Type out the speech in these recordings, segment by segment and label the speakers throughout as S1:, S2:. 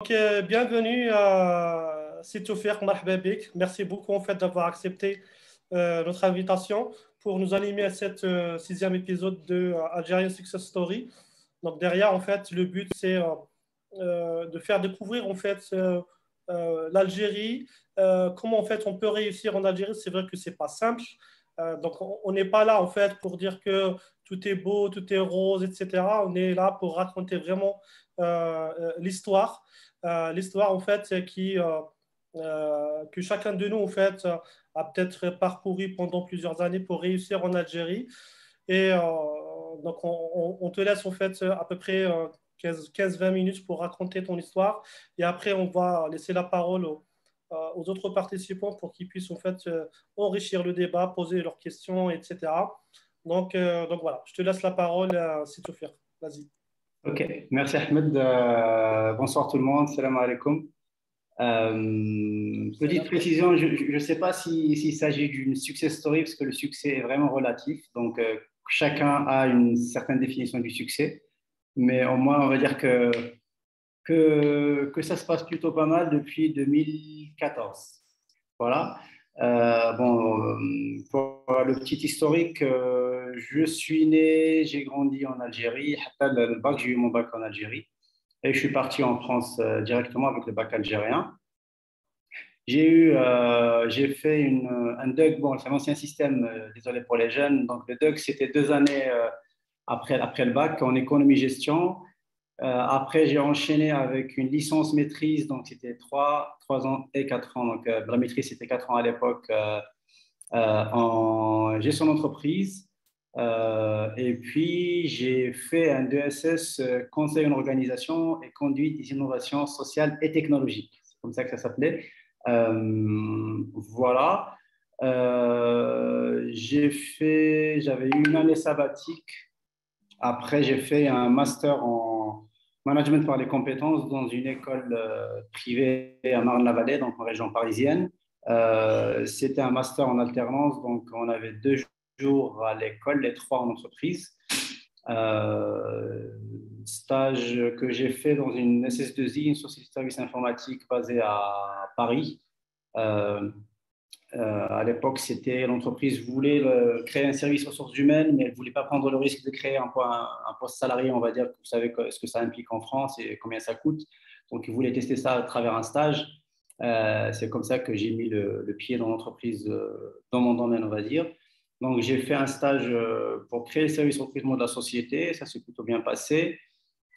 S1: Bienvenue à Sitoufir Marhaba Bik. Merci beaucoup en fait d'avoir accepté notre invitation pour nous animer à cette sixième épisode de Algerian Success Story. Donc derrière en fait le but c'est de faire découvrir en fait l'Algérie, comment en fait on peut réussir en Algérie. C'est vrai que c'est pas simple. Donc on n'est pas là en fait pour dire que tout est beau, tout est rose, etc. On est là pour raconter vraiment l'histoire. L'histoire en fait que chacun de nous en fait a peut-être parcouru pendant plusieurs années pour réussir en Algérie. Et donc on te laisse en fait à peu près 15-20 minutes pour raconter ton histoire. Et après on va laisser la parole aux autres participants pour qu'ils puissent en fait enrichir le débat, poser leurs questions, etc. Donc voilà, je te laisse la parole, si tu veux. Vas-y.
S2: Ok, merci Ahmed. Bonsoir tout le monde, salam alaikum. Petite précision, je ne sais pas s'il s'agit d'une success story, parce que le succès est vraiment relatif. Donc, chacun a une certaine définition du succès. Mais au moins, on va dire que ça se passe plutôt pas mal depuis 2014. Voilà. Pour le petit historique, je suis né, j'ai grandi en Algérie. Le bac, j'ai eu mon bac en Algérie. Et je suis parti en France directement avec le bac algérien. J'ai fait un DUG. Bon, c'est un ancien système, désolé pour les jeunes. Donc, le DUG, c'était 2 années après le bac en économie-gestion. Après, j'ai enchaîné avec une licence maîtrise, donc c'était 3 ans et 4 ans. Donc, la maîtrise, c'était 4 ans à l'époque en gestion d'entreprise. Et puis, j'ai fait un DSS conseil en organisation et conduite des innovations sociales et technologiques. C'est comme ça que ça s'appelait. Voilà. J'avais eu une année sabbatique. Après, j'ai fait un master en management par les compétences dans une école privée à Marne-la-Vallée, donc en région parisienne. C'était un master en alternance, donc on avait 2 jours à l'école, les 3 en entreprise. Stage que j'ai fait dans une SS2I, une société de services informatiques basée à Paris. Euh, à l'époque, l'entreprise voulait créer un service ressources humaines, mais elle ne voulait pas prendre le risque de créer un poste salarié, on va dire. Vous savez ce que ça implique en France et combien ça coûte. Donc, ils voulaient tester ça à travers un stage. C'est comme ça que j'ai mis le pied dans l'entreprise, dans mon domaine, on va dire. Donc, j'ai fait un stage pour créer le service recrutement de la société. Ça s'est plutôt bien passé.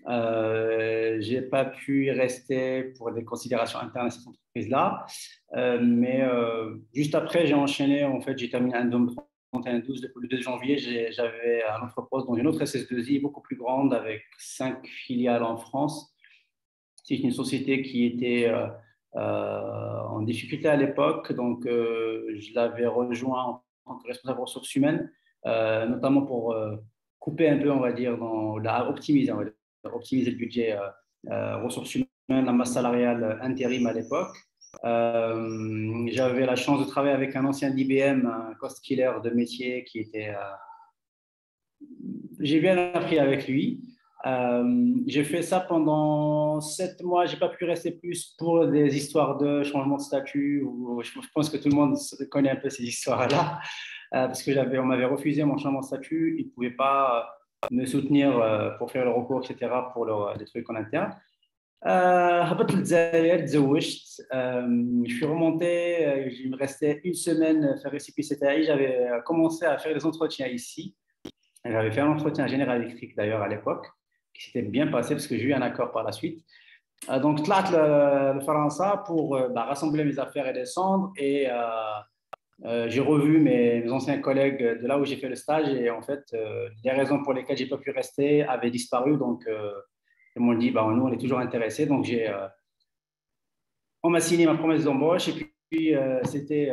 S2: J'ai pas pu y rester pour des considérations internes à cette entreprise-là. Mais juste après, j'ai enchaîné. En fait, j'ai terminé un DOM 31-12. Le 2 janvier, j'avais un autre poste dans une autre SS2I beaucoup plus grande avec 5 filiales en France. C'est une société qui était en difficulté à l'époque. Donc, je l'avais rejoint en tant que responsable ressources humaines, notamment pour couper un peu, on va dire, optimiser, optimiser le budget ressources humaines, la masse salariale intérim à l'époque. J'avais la chance de travailler avec un ancien d'IBM, un cost killer de métier qui était. J'ai bien appris avec lui. J'ai fait ça pendant 7 mois. J'ai pas pu rester plus pour des histoires de changement de statut. Je pense que tout le monde connaît un peu ces histoires-là, parce que on m'avait refusé mon changement de statut. Ils ne pouvaient pas me soutenir pour faire le recours, etc., pour des trucs en interne. هبطت للجزائر تزوجت. Je suis remonté, il me restait une semaine faire récépissé تاعي. J'avais commencé à faire des entretiens ici. J'avais fait un entretien à General Electric d'ailleurs à l'époque qui s'était bien passé parce que j'ai eu un accord par la suite. Donc طلعت لفرنسا pour rassembler mes affaires et descendre. Et j'ai revu mes anciens collègues de là où j'ai fait le stage. Et en fait, les raisons pour lesquelles j'ai pas pu rester avaient disparu. Donc ils m'ont dit, nous, on est toujours intéressés. Donc, on m'a signé ma promesse d'embauche et puis c'était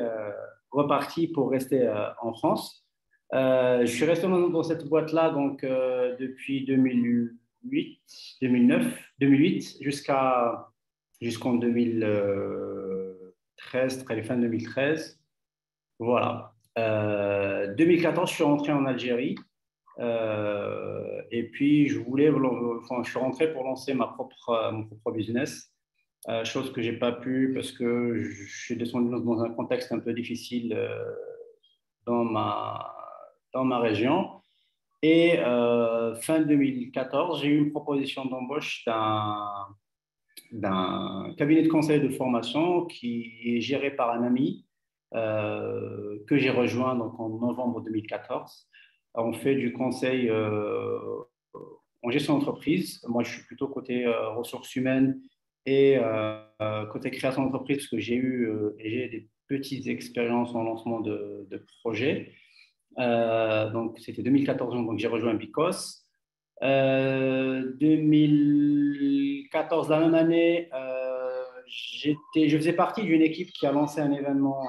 S2: reparti pour rester en France. Je suis resté dans cette boîte-là donc, depuis 2008, 2009, 2008 jusqu'en 2013, très fin 2013. Voilà. 2014, je suis rentré en Algérie. Et puis, je suis rentré pour lancer mon propre business. chose que j'ai pas pu parce que je suis descendu dans un contexte un peu difficile dans ma région. Et fin 2014, j'ai eu une proposition d'embauche d'un cabinet de conseil de formation qui est géré par un ami que j'ai rejoint donc, en novembre 2014. On fait du conseil en gestion d'entreprise. Moi, je suis plutôt côté ressources humaines et côté création d'entreprise parce que j'ai des petites expériences en lancement de projets. Donc, c'était 2014, donc j'ai rejoint Bicos. 2014, la même année, je faisais partie d'une équipe qui a lancé un événement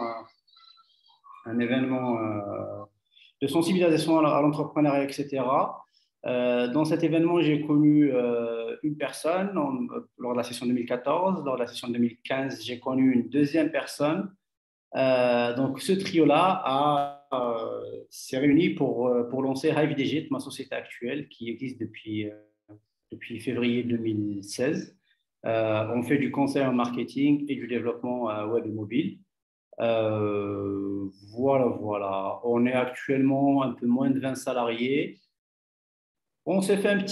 S2: de sensibilisation à l'entrepreneuriat, etc. Dans cet événement, j'ai connu une personne lors de la session 2014. Lors de la session 2015, j'ai connu une deuxième personne. Donc, ce trio-là s'est réuni pour lancer Hive Digit, ma société actuelle, qui existe depuis février 2016. On fait du conseil en marketing et du développement web et mobile. Voilà. On est actuellement un peu moins de 20 salariés. On s'est fait une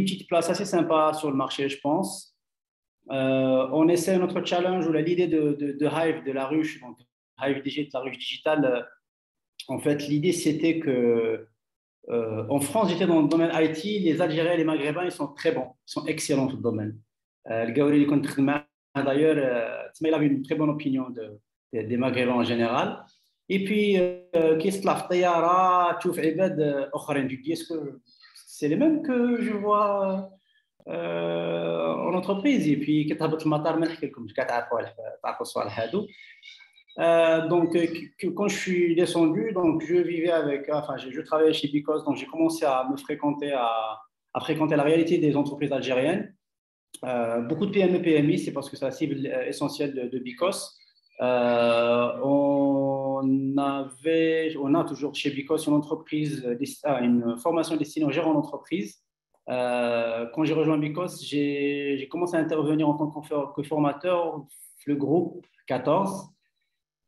S2: petite place assez sympa sur le marché, je pense. On essaie notre challenge ou l'idée de Hive, de la ruche, donc Hive Digit, la ruche digitale. En fait, l'idée, c'était que en France, j'étais dans le domaine IT. Les Algériens et les Maghrébins, ils sont très bons, ils sont excellents dans le domaine. Le Gaouri, d'ailleurs, il avait une très bonne opinion des Maghrébins en général. Et puis, qu'est-ce que la ftayara, tu fais tu dis, est-ce que c'est les mêmes que je vois en entreprise? Et puis, كتهبط المطار ما نحكي لكمش كاع تعرفوا الصوالح هادو. Donc, quand je suis descendu, donc je vivais je travaillais chez Bicos, donc j'ai commencé à fréquenter la réalité des entreprises algériennes. Beaucoup de PME, PMI, c'est parce que c'est la cible essentielle de Bicos. On a toujours chez Bicos une formation destinée aux gérants d'entreprise. Quand j'ai rejoint Bicos, j'ai commencé à intervenir en tant que formateur, le groupe 14.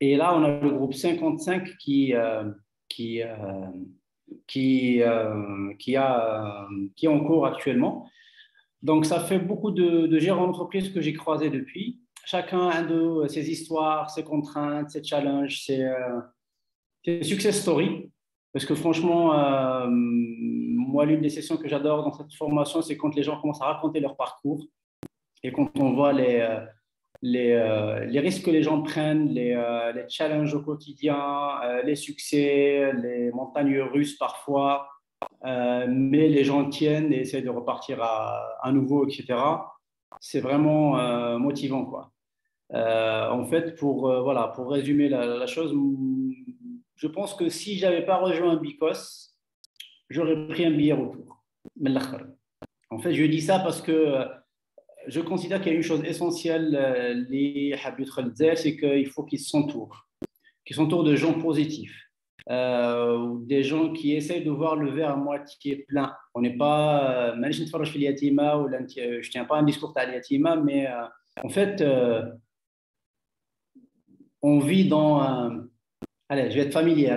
S2: Et là, on a le groupe 55 qui est en cours actuellement. Donc, ça fait beaucoup de gérants d'entreprise que j'ai croisés depuis. Chacun a de ses histoires, ses contraintes, ses challenges, ses success stories. Parce que franchement, moi, l'une des sessions que j'adore dans cette formation, c'est quand les gens commencent à raconter leur parcours et quand on voit les risques que les gens prennent, les challenges au quotidien, les succès, les montagnes russes parfois, mais les gens tiennent et essaient de repartir à nouveau, etc. C'est vraiment motivant, quoi. En fait, pour résumer la chose, je pense que si je n'avais pas rejoint Bicos, j'aurais pris un billet retour. En fait, je dis ça parce que je considère qu'il y a une chose essentielle, c'est qu'il faut qu'ils s'entourent de gens positifs, des gens qui essayent de voir le verre à moitié plein. On n'est pas, je ne tiens pas un discours à l'yatima, mais en fait, on vit allez, je vais être familier,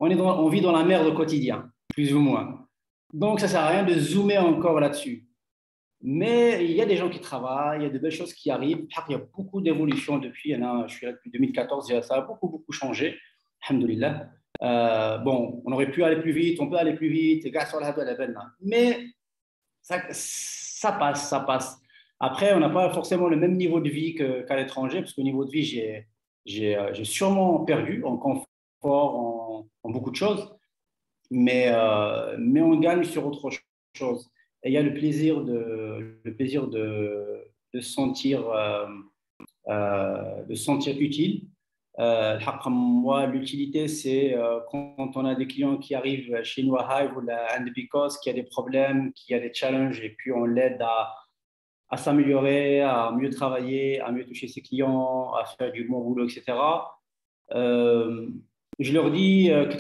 S2: on vit dans la merde au quotidien, plus ou moins. Donc, ça ne sert à rien de zoomer encore là-dessus. Mais il y a des gens qui travaillent, il y a de belles choses qui arrivent. Il y a beaucoup d'évolutions depuis. Je suis là depuis 2014, ça a beaucoup changé. Alhamdoulilah. Bon, on aurait pu aller plus vite, on peut aller plus vite. Mais ça passe. Après, on n'a pas forcément le même niveau de vie qu'à l'étranger, parce qu'au niveau de vie, j'ai sûrement perdu en confort, en beaucoup de choses. Mais on gagne sur autre chose. Et il y a le plaisir de se sentir utile. Moi, l'utilité, c'est quand on a des clients qui arrivent chez nous à Hive ou à Bicos, qui a des problèmes, qui a des challenges, et puis on l'aide à s'améliorer, à mieux travailler, à mieux toucher ses clients, à faire du bon boulot, etc. Je leur dis que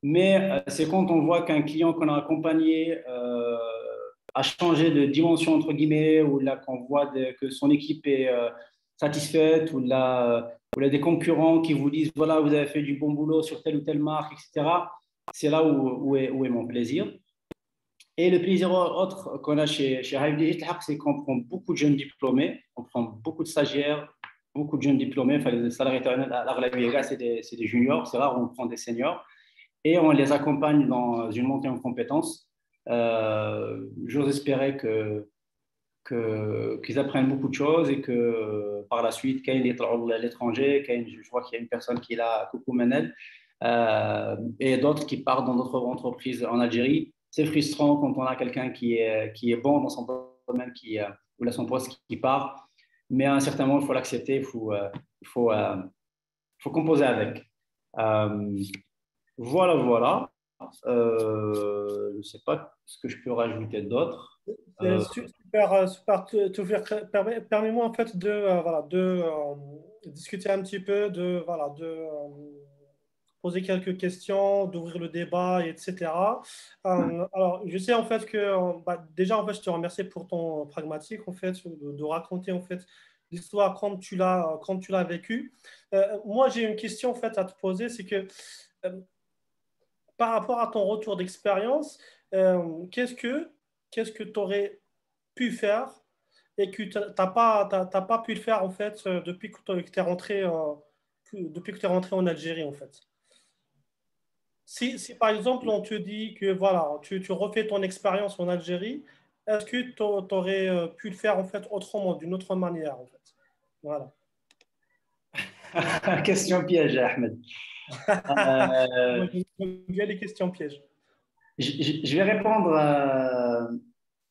S2: mais c'est quand on voit qu'un client qu'on a accompagné changer de dimension, entre guillemets, ou là qu'on voit que son équipe est satisfaite, ou là, des concurrents qui vous disent, voilà, vous avez fait du bon boulot sur telle ou telle marque, etc. C'est là où est mon plaisir. Et le plaisir autre qu'on a chez Hive Digital, c'est qu'on prend beaucoup de jeunes diplômés, on prend beaucoup de stagiaires, beaucoup de jeunes diplômés. Enfin, les salariés c'est des juniors, c'est rare, on prend des seniors. Et on les accompagne dans une montée en compétences. J'ose espérer qu'ils apprennent beaucoup de choses et que par la suite, quand ils sont à l'étranger, je vois qu'il y a une personne qui est là, coucou Manel, et d'autres qui partent dans d'autres entreprises en Algérie. C'est frustrant quand on a quelqu'un qui est bon dans son domaine, ou là son poste qui part, mais à un certain moment, il faut l'accepter, il faut composer avec. Voilà. Je ne sais pas ce que je peux rajouter d'autre.
S1: Super, super. Permets-moi en fait de discuter un petit peu, de poser quelques questions, d'ouvrir le débat, etc. Alors, je sais en fait que, déjà en fait, je te remercie pour ton pragmatique en fait, de raconter en fait l'histoire quand tu l'as vécu. Moi, j'ai une question en fait à te poser, c'est que par rapport à ton retour d'expérience, qu'est-ce que tu aurais pu faire et que tu n'as pas pu le faire en fait depuis que tu es rentré, depuis que tu es rentré en Algérie en fait. Si par exemple on te dit que voilà, tu refais ton expérience en Algérie, est-ce que tu aurais pu le faire en fait autrement, d'une autre manière en fait? Voilà.
S2: Question piège, Ahmed.
S1: Moi,
S2: Euh,
S1: j'aime bien les questions pièges.
S2: je vais répondre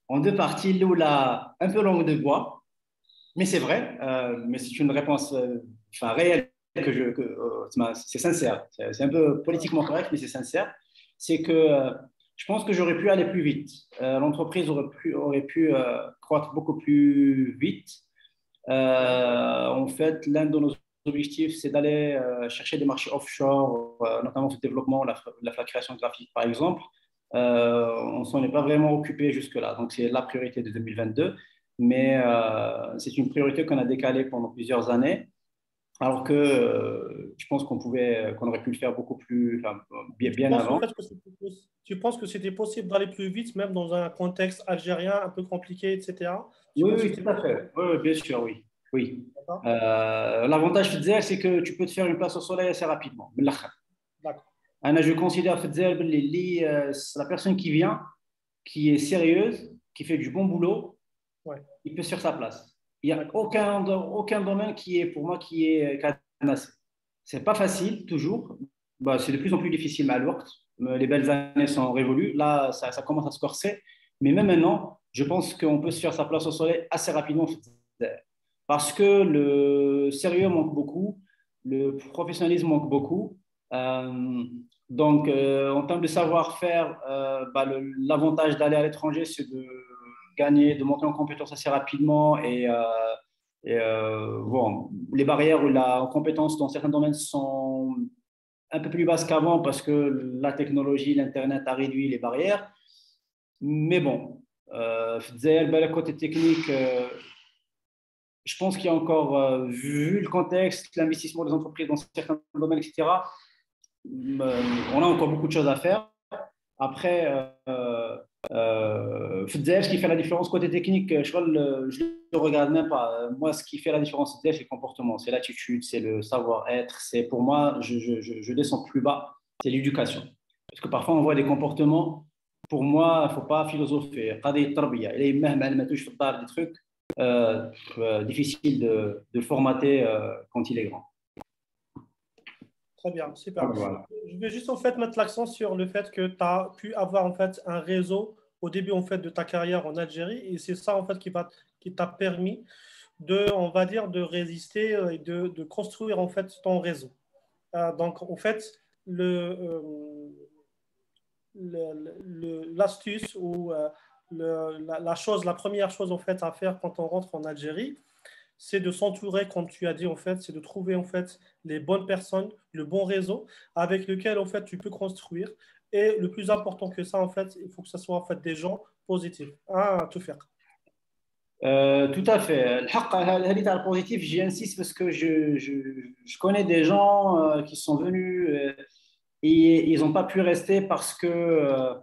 S2: en deux parties. L'oula un peu longue de bois, mais c'est vrai, mais c'est une réponse réelle c'est sincère. C'est un peu politiquement correct, mais c'est sincère. C'est que je pense que j'aurais pu aller plus vite. L'entreprise aurait pu croître beaucoup plus vite. En fait, l'un de nos objectifs, c'est d'aller chercher des marchés offshore, notamment sur le développement, la création graphique, par exemple. On ne s'en est pas vraiment occupé jusque-là. Donc, c'est la priorité de 2022. Mais c'est une priorité qu'on a décalée pendant plusieurs années, alors que je pense qu'on aurait pu le faire beaucoup plus, enfin,
S1: Tu
S2: bien
S1: penses en
S2: avant.
S1: fait tu penses que c'était possible d'aller plus vite, même dans un contexte algérien un peu compliqué, etc. Tu
S2: Oui,
S1: penses que
S2: oui,
S1: c'était
S2: tout à
S1: possible?
S2: fait. Oui, oui, bien sûr, oui. Oui.
S1: D'accord.
S2: L'avantage, je te disais, c'est que tu peux te faire une place au soleil assez rapidement.
S1: D'accord.
S2: Je considère la personne qui vient, qui est sérieuse, qui fait du bon boulot,
S1: Ouais.
S2: il peut se faire sa place. Il n'y a
S1: D'accord.
S2: aucun domaine qui est, pour moi, qui est cadenassé. C'est pas facile, toujours. Bah, c'est de plus en plus difficile, mais alors, les belles années sont révolues. Là, ça commence à se corser. Mais même maintenant, je pense qu'on peut se faire sa place au soleil assez rapidement. Parce que le sérieux manque beaucoup, le professionnalisme manque beaucoup. Euh, donc, en termes de savoir-faire, l'avantage d'aller à l'étranger, c'est de gagner, de monter en compétence assez rapidement bon, les barrières ou la compétence dans certains domaines sont un peu plus basses qu'avant parce que la technologie, l'Internet a réduit les barrières. Mais bon, le côté technique, je pense qu'il y a encore, vu le contexte, l'investissement des entreprises dans certains domaines, etc., on a encore beaucoup de choses à faire. Après, ce qui fait la différence côté technique, je ne le regarde même pas. Moi, ce qui fait la différence, c'est le comportement, c'est l'attitude, c'est le savoir-être. C'est pour moi, je descends plus bas, c'est l'éducation. Parce que parfois, on voit des comportements. Pour moi, il ne faut pas philosopher. Des trucs difficiles de formater quand il est grand.
S1: Très bien, super.
S2: Voilà.
S1: Je vais juste en fait mettre l'accent sur le fait que tu as pu avoir en fait un réseau au début en fait de ta carrière en Algérie et c'est ça en fait qui t'a permis on va dire, de résister et de construire en fait ton réseau. Donc en fait, l'astuce ou la première chose en fait à faire quand on rentre en Algérie, c'est de s'entourer, comme tu as dit, en fait, c'est de trouver en fait les bonnes personnes, le bon réseau avec lequel en fait tu peux construire. Et le plus important que ça, en fait, il faut que ce soit en fait des gens positif. Tout faire.
S2: Tout à fait. Le positif, j'y insiste parce que je connais des gens qui sont venus et ils n'ont pas pu rester parce que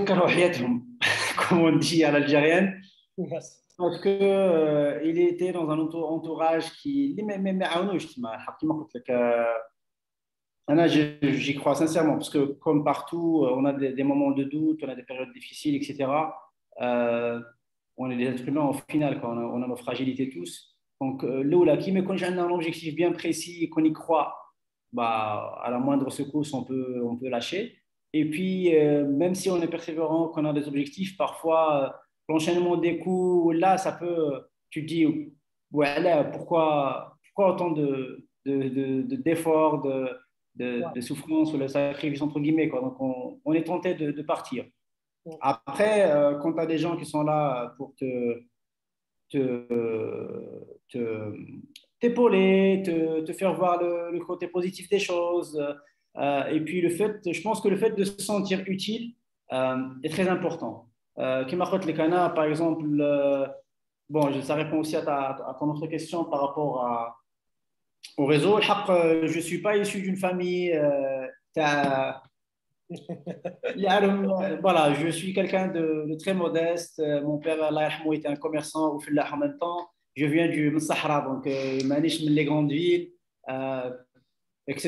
S2: كانوا حياتهم, comme on dit à l'algérienne,
S1: Yes.
S2: parce que il était dans un entourage qui ما عاونوش كيما قلت لك. J'y crois sincèrement, parce que comme partout, on a des moments de doute, on a des périodes difficiles, etc. Euh, on est des êtres humains au final, quoi. On a nos fragilités tous. Donc, là, qui quand j'ai un objectif bien précis et qu'on y croit, bah, à la moindre secousse, on peut lâcher. Et puis, même si on est persévérant, qu'on a des objectifs, parfois, l'enchaînement des coups, là, ça peut, tu te dis, ouais, là, pourquoi autant d'efforts,
S1: Ouais.
S2: de souffrance ou le sacrifice, entre guillemets, quoi. Donc, on est tenté de partir.
S1: Ouais.
S2: Après, quand tu as des gens qui sont là pour te, t'épauler, te faire voir le côté positif des choses, et puis je pense que le fait de se sentir utile est très important. Kima khot les Kana, par exemple, bon, ça répond aussi à ton autre question par rapport au réseau. Je ne suis pas issu d'une famille. Voilà, je suis quelqu'un de très modeste. Mon père, Allah yarhamou, était un commerçant au Fillah en même temps. Je viens du Sahara, donc manish les grandes villes, etc.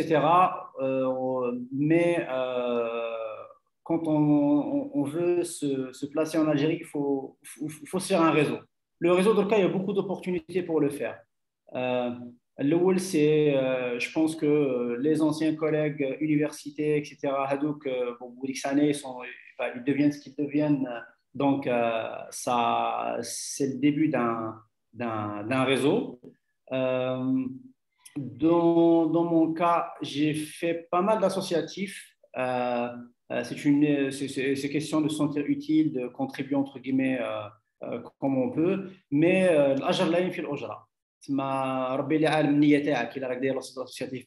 S2: Mais quand on veut se placer en Algérie, il faut se faire un réseau. Le réseau, dans le cas, il y a beaucoup d'opportunités pour le faire. الأول c'est je pense que les anciens collègues universités etc. هذوك au bout d'X années ils deviennent ce qu'ils deviennent, donc ça c'est le début d'un réseau. Euh, dans mon cas, j'ai fait pas mal d'associatifs. C'est question de se sentir utile, de contribuer entre guillemets comme on peut, mais الأجر لا ينفي الأجرة. تما ربي اللي عالم النيه تاعك الا راك داير اسوسياتيف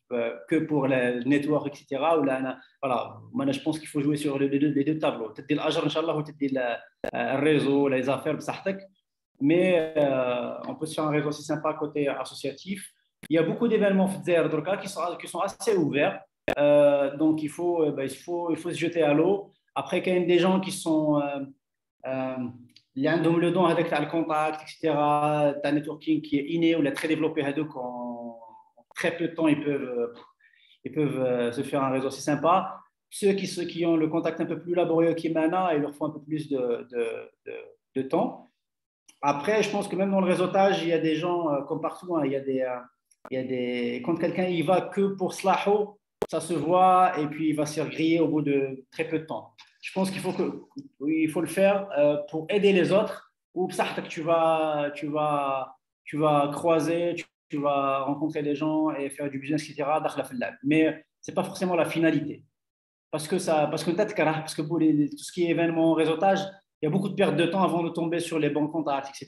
S2: كو بور النيتورك اكسيتيرا ولا انا فوالا انا جو بونس كي فو جوي سور لي دو تابلو تدي الاجر ان شاء الله وتدي الريزو لي زافير بصحتك mais on peut se faire un réseau assez sympa côté associatif. Il y a beaucoup d'événements qui sont assez ouverts, donc il faut se jeter à l'eau. Après, il y a des gens qui sont اللي عندهم le don avec le contact, etc. Tu as un networking qui est inné ou très développé, en très peu de temps, ils peuvent se faire un réseau assez sympa. Ceux qui ont le contact un peu plus laborieux qui maintenant, il leur faut un peu plus de temps. Après, je pense que même dans le réseautage, il y a des gens, comme partout, hein, quand quelqu'un y va que pour slaho, ça se voit et puis il va se faire griller au bout de très peu de temps. Je pense il faut le faire pour aider les autres ou que tu vas croiser, tu vas rencontrer des gens et faire du business, etc. Mais ce n'est pas forcément la finalité. Parce que pour tout ce qui est événement, réseautage, il y a beaucoup de pertes de temps avant de tomber sur les bons contacts, etc.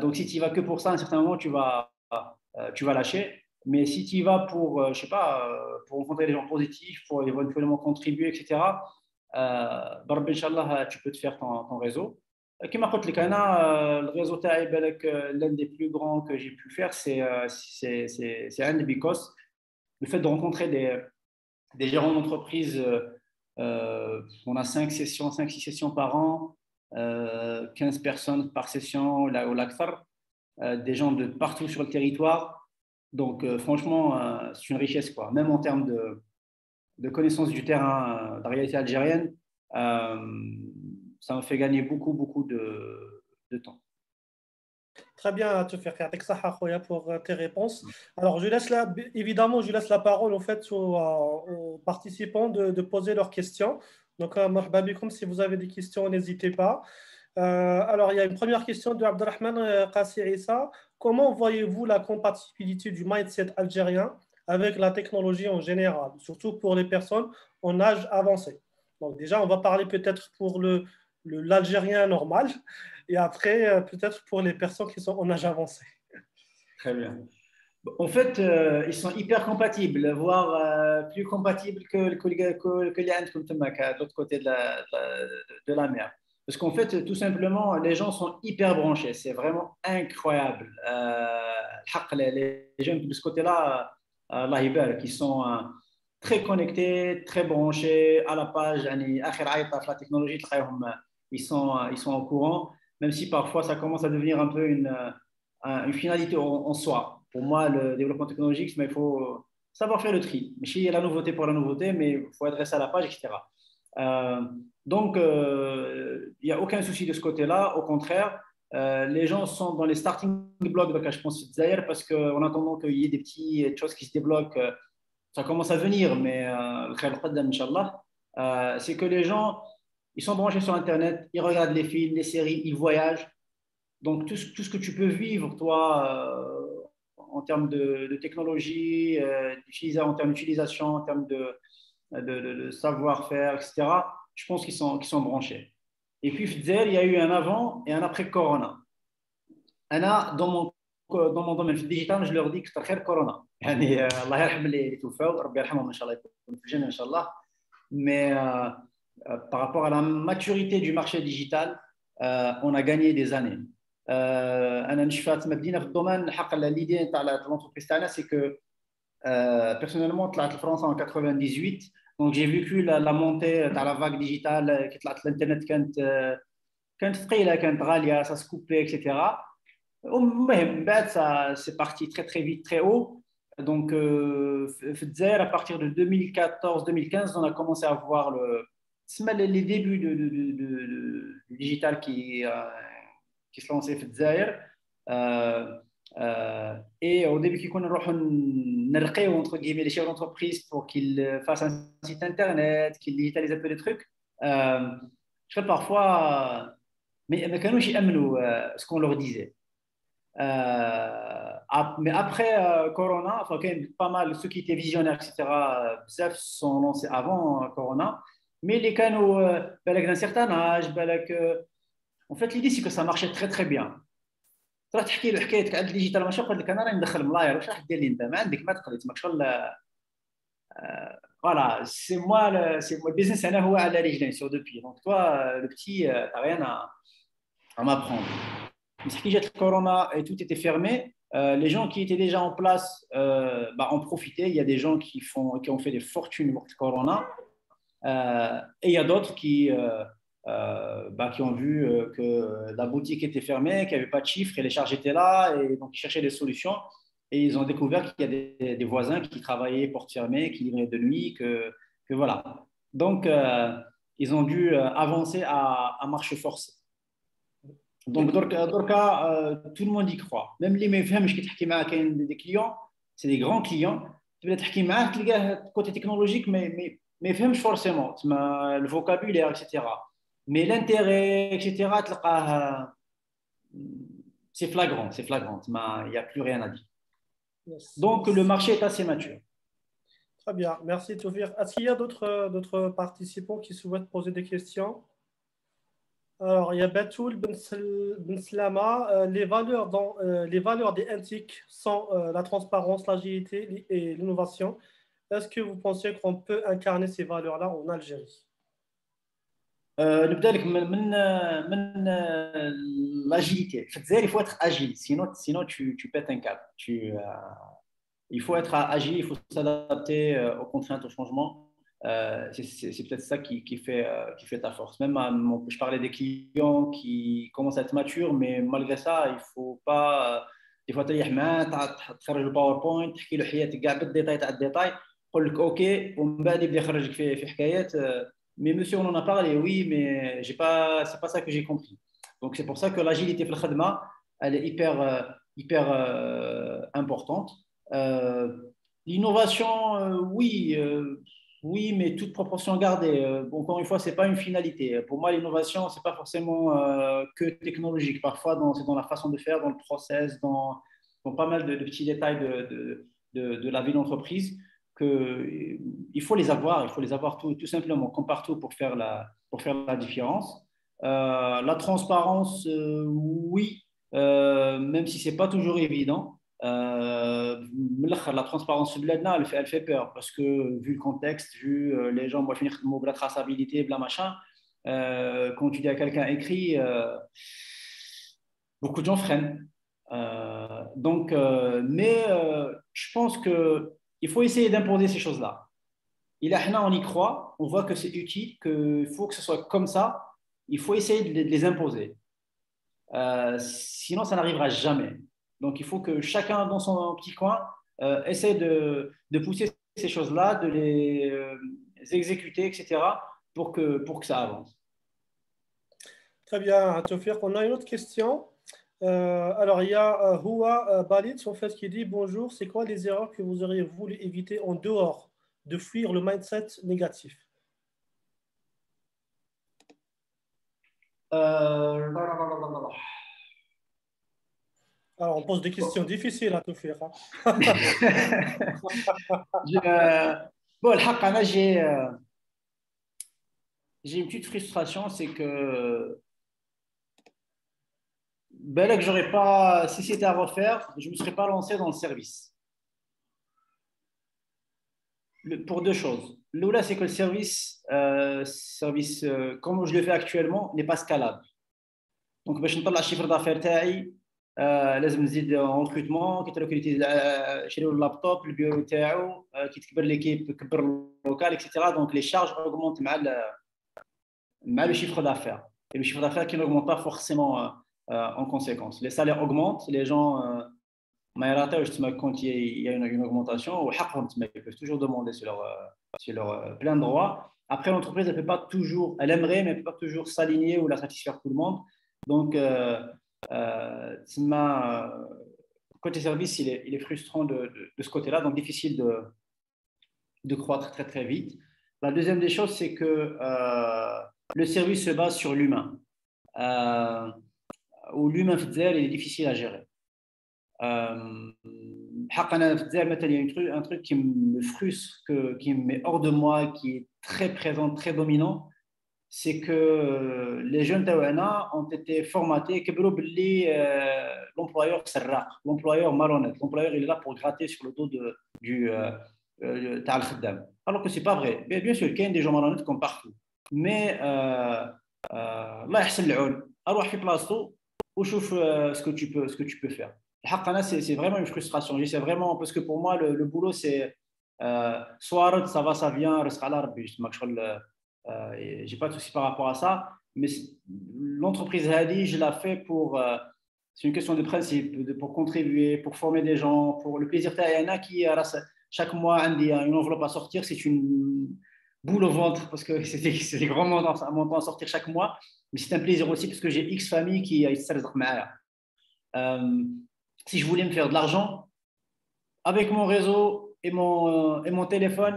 S2: Donc, si tu y vas que pour ça, à un certain moment, tu vas lâcher. Mais si tu y vas pour, je sais pas, pour rencontrer des gens positifs, pour éventuellement contribuer, etc., Inch'Allah, tu peux te faire ton réseau. Comme je l'ai dit, le réseau تاعي بالك l'un des plus grands que j'ai pu faire, c'est Andy Bikos. Le fait de rencontrer des gérants d'entreprise, on a 5-6 sessions par an, 15 personnes par session, ou l'akthar, des gens de partout sur le territoire. Donc, franchement, c'est une richesse, quoi. Même en termes de connaissance du terrain, de la réalité algérienne, ça me fait gagner beaucoup, beaucoup de temps.
S1: Très bien, te faire pour tes réponses. Alors, évidemment, je laisse la parole en fait aux participants de poser leurs questions. Donc, marhaba bikoum, si vous avez des questions, n'hésitez pas. Alors, il y a une première question de Abdelrahman Qassi Issa. Comment voyez-vous la compatibilité du mindset algérien avec la technologie en général, surtout pour les personnes en âge avancé? Donc, déjà, on va parler peut-être pour l'Algérien normal et après, peut-être pour les personnes qui sont en âge avancé.
S2: Très bien. En fait, ils sont hyper compatibles, voire plus compatibles que les Indes, comme de l'autre côté de la mer. Parce qu'en fait, tout simplement, les gens sont hyper branchés. C'est vraiment incroyable. Les jeunes de ce côté-là, Allah يبارك, qui sont très connectés, très branchés à la page. يعني آخر عيطة في la technologie, تلقاهم, ils sont au courant, même si parfois ça commence à devenir un peu une finalité en soi. Pour moi, le développement technologique, mais il faut savoir faire le tri. Il y a la nouveauté pour la nouveauté, mais il faut adresser à la page, etc. Donc, il n'y a aucun souci de ce côté-là. Au contraire, les gens sont dans les starting blocks, je pense, d'ailleurs, parce qu'en attendant qu'il y ait des petites choses qui se débloquent, ça commence à venir, mais c'est que les gens, ils sont branchés sur Internet, ils regardent les films, les séries, ils voyagent. Donc, tout ce que tu peux vivre, toi, en termes de technologie, en termes d'utilisation, en termes de savoir-faire, etc., je pense qu'ils sont branchés. Et puis, il y a eu un avant et un après Corona. Dans mon domaine digital, je leur dis que c'est le Corona. يعني الله يرحم اللي توفاوا ربي يرحمهم ان شاء الله يكونوا في الجنه ان شاء الله. Mais par rapport à la maturité du marché digital, on a gagné des années. انا نشفات مدينه في الدومين حق l'idée تاع l'entreprise تاعنا c'est que personnellement طلعت لفرنسا en 98, donc j'ai vécu la montée تاع la vague digitale qui طلعت l'internet كانت ثقيله كانت غاليه ça se coupait etc. المهم بعد ça c'est parti très très vite très haut. Donc في الجزائر à partir de 2014-2015 on a commencé à voir les débuts du digital qui se lançait في الجزائر. Et au début, كنا نروحوا نرقيو entre guillemets les chefs d'entreprise pour qu'ils fassent un site internet, qu'ils digitalisent un peu les trucs. Je sais parfois, mais ما كانوش يأمنوا ce qu'on leur disait. Mais après Corona, enfin, quand même, pas mal ceux qui étaient visionnaires, etc., بزاف sont lancés avant Corona. Mais les canaux, d'un certain âge, en fait, l'idée, c'est que ça marchait très, très bien. تروح تحكي له حكايتك على الديجيتال ماشي يقول لك انا راني ندخل ملاير واش راح دير لي انت ما عندك ما تقلت ماك شغل. Voilà, c'est moi le business انا هو على رجلين sur deux pieds. Donc toi le petit t'as rien à m'apprendre. Mais ce qui jette le corona et tout était fermé, les gens qui étaient déjà en place en profitaient. Il y a des gens qui ont fait des fortunes avec le corona, et il y a d'autres qui ont vu que la boutique était fermée, qu'il n'y avait pas de chiffres et les charges étaient là, et donc ils cherchaient des solutions. Et ils ont découvert qu'il y a des voisins qui travaillaient porte fermée, qui livraient de nuit, que voilà. Donc, ils ont dû avancer à marche forcée. Donc, tout le monde y croit. Même les méfaits, des clients, c'est des grands clients. Tu peux être côté technologique, mais forcément, le vocabulaire, etc. Mais l'intérêt, etc., c'est flagrant, c'est flagrant. Il n'y a plus rien à dire. Yes. Donc, le marché est assez mature.
S1: Très bien, merci Taufir. Est-ce qu'il y a d'autres participants qui souhaitent poser des questions? Alors, il y a Batoul Ben Slama. Les valeurs des NTIC sont la transparence, l'agilité et l'innovation. Est-ce que vous pensez qu'on peut incarner ces valeurs-là en Algérie?
S2: نبدا لك من l'agilité. Il faut être agile, sinon tu pètes un câble. Il faut être agile, il faut s'adapter aux contraintes, aux changements. C'est peut-être ça qui fait ta force. Même, je parlais des clients qui commencent à être matures, mais malgré ça, il ne faut pas. Des fois, tu as le PowerPoint, tu as le détail, يقول لك OK, ومن بعد يبدا يخرجك في حكايات. Mais monsieur, on en a parlé, oui, mais c'est pas ça que j'ai compris. Donc, c'est pour ça que l'agilité في الخدمة, elle est hyper importante. L'innovation, oui, mais toute proportion gardée. Encore une fois, c'est pas une finalité. Pour moi, l'innovation, c'est pas forcément que technologique. Parfois, c'est dans la façon de faire, dans le process, dans pas mal de petits détails de la vie d'entreprise. Il faut les avoir tout simplement, comme partout, pour faire la différence. La transparence, oui, même si c'est pas toujours évident. La transparence de l'EDNA, elle fait peur parce que, vu le contexte, vu les gens, moi, je finis de la traçabilité, bla machin, quand tu dis à quelqu'un écrit, beaucoup de gens freinent. Je pense qu'il faut essayer d'imposer ces choses-là. On y croit, on voit que c'est utile, qu'il faut que ce soit comme ça, il faut essayer de les imposer. Sinon, ça n'arrivera jamais. Donc, il faut que chacun dans son petit coin essaie de pousser ces choses-là, de les exécuter, etc., pour que ça avance.
S1: Très bien, Tofir. On a une autre question. Alors, il y a Houa Balits en fait, qui dit bonjour, c'est quoi les erreurs que vous auriez voulu éviter en dehors de fuir le mindset négatif? Alors, on pose des questions difficiles à Tofir.
S2: Bon, j'ai une petite frustration, c'est que ben j'aurais pas, si c'était à refaire, je ne me serais pas lancé dans le service. Pour deux choses. L'oula, c'est que le service comme je le fais actuellement, n'est pas scalable. Donc, باش نطلع الشيفر دافير تاعي لازم نزيد en recrutement, شريو اللابتوب, البيرو تاعو, كي تكبر ليكيب, كبر اللوكال, etc. Donc, les charges augmentent مع le chiffre d'affaires. Et le chiffre d'affaires qui n'augmente pas forcément en conséquence. Les salaires augmentent, les gens quand il y a une augmentation, ils peuvent toujours demander sur leur plein droit. Après, l'entreprise, elle aimerait, mais elle ne peut pas toujours s'aligner ou la satisfaire tout le monde. Donc, côté service, il est frustrant de ce côté-là, donc difficile de croître très, très vite. La deuxième des choses, c'est que le service se base sur l'humain. Où l'humain, il est difficile à gérer. Il y a un truc qui me frustre, qui me met hors de moi, qui est très présent, très dominant, c'est que les jeunes taouana ont été formatés que l'employeur serra, l'employeur malhonnête, l'employeur il est là pour gratter sur le dos du ta'al khaddam. Alors que c'est pas vrai. Bien sûr, il y a des gens malhonnêtes comme partout, mais Allah yahsen l'oun, alors في بلاصتو وشوف ce que tu peux faire. C'est vraiment une frustration. C'est vraiment parce que pour moi le boulot c'est soit ça va ça vient, j'ai pas de souci par rapport à ça, mais l'entreprise Hadi, je la fais c'est une question de principe, pour contribuer, pour former des gens, pour le plaisir. Il y en a qui chaque mois une enveloppe à sortir, c'est une boule au ventre parce que c'est des grands montants à sortir chaque mois, mais c'est un plaisir aussi parce que j'ai X familles qui si je voulais me faire de l'argent avec mon réseau et mon téléphone,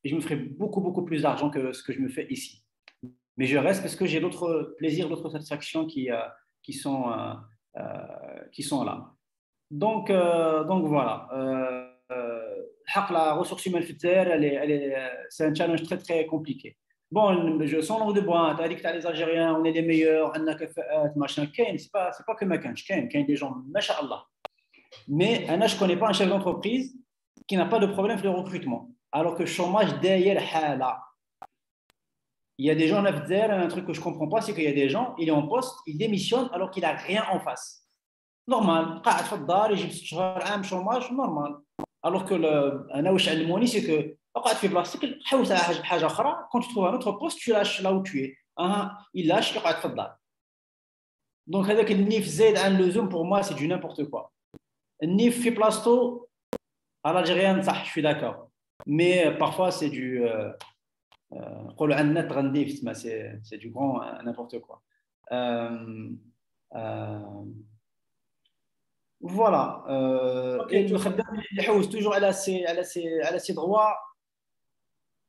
S2: je me ferais beaucoup plus d'argent que ce que je me fais ici. Mais je reste parce que j'ai d'autres plaisirs, d'autres satisfactions qui sont là. Donc voilà. La ressource humaine, c'est un challenge très très compliqué. Bon, sans langue de bois, tu as dit que les Algériens, on est les meilleurs, machin, c'est pas que Makan, il y a des gens, machallah. Mais je ne connais pas un chef d'entreprise qui n'a pas de problème sur le recrutement. Alors que le chômage, derrière il y a des gens, un truc que je ne comprends pas, c'est qu'il y a des gens, il est en poste, il démissionne alors qu'il n'a rien en face. Normal, il chômage, normal. Alors que c'est que quand tu trouves un autre poste, tu lâches là où tu es. Il lâche, donc avec le NIF Z, le Zoom, pour moi, c'est du n'importe quoi. Le NIF fait plasto à l'algérienne, ça, je suis d'accord. Mais parfois, c'est du c'est du grand n'importe quoi. Voilà. Et le khaddam اللي يحوس toujours على ses droits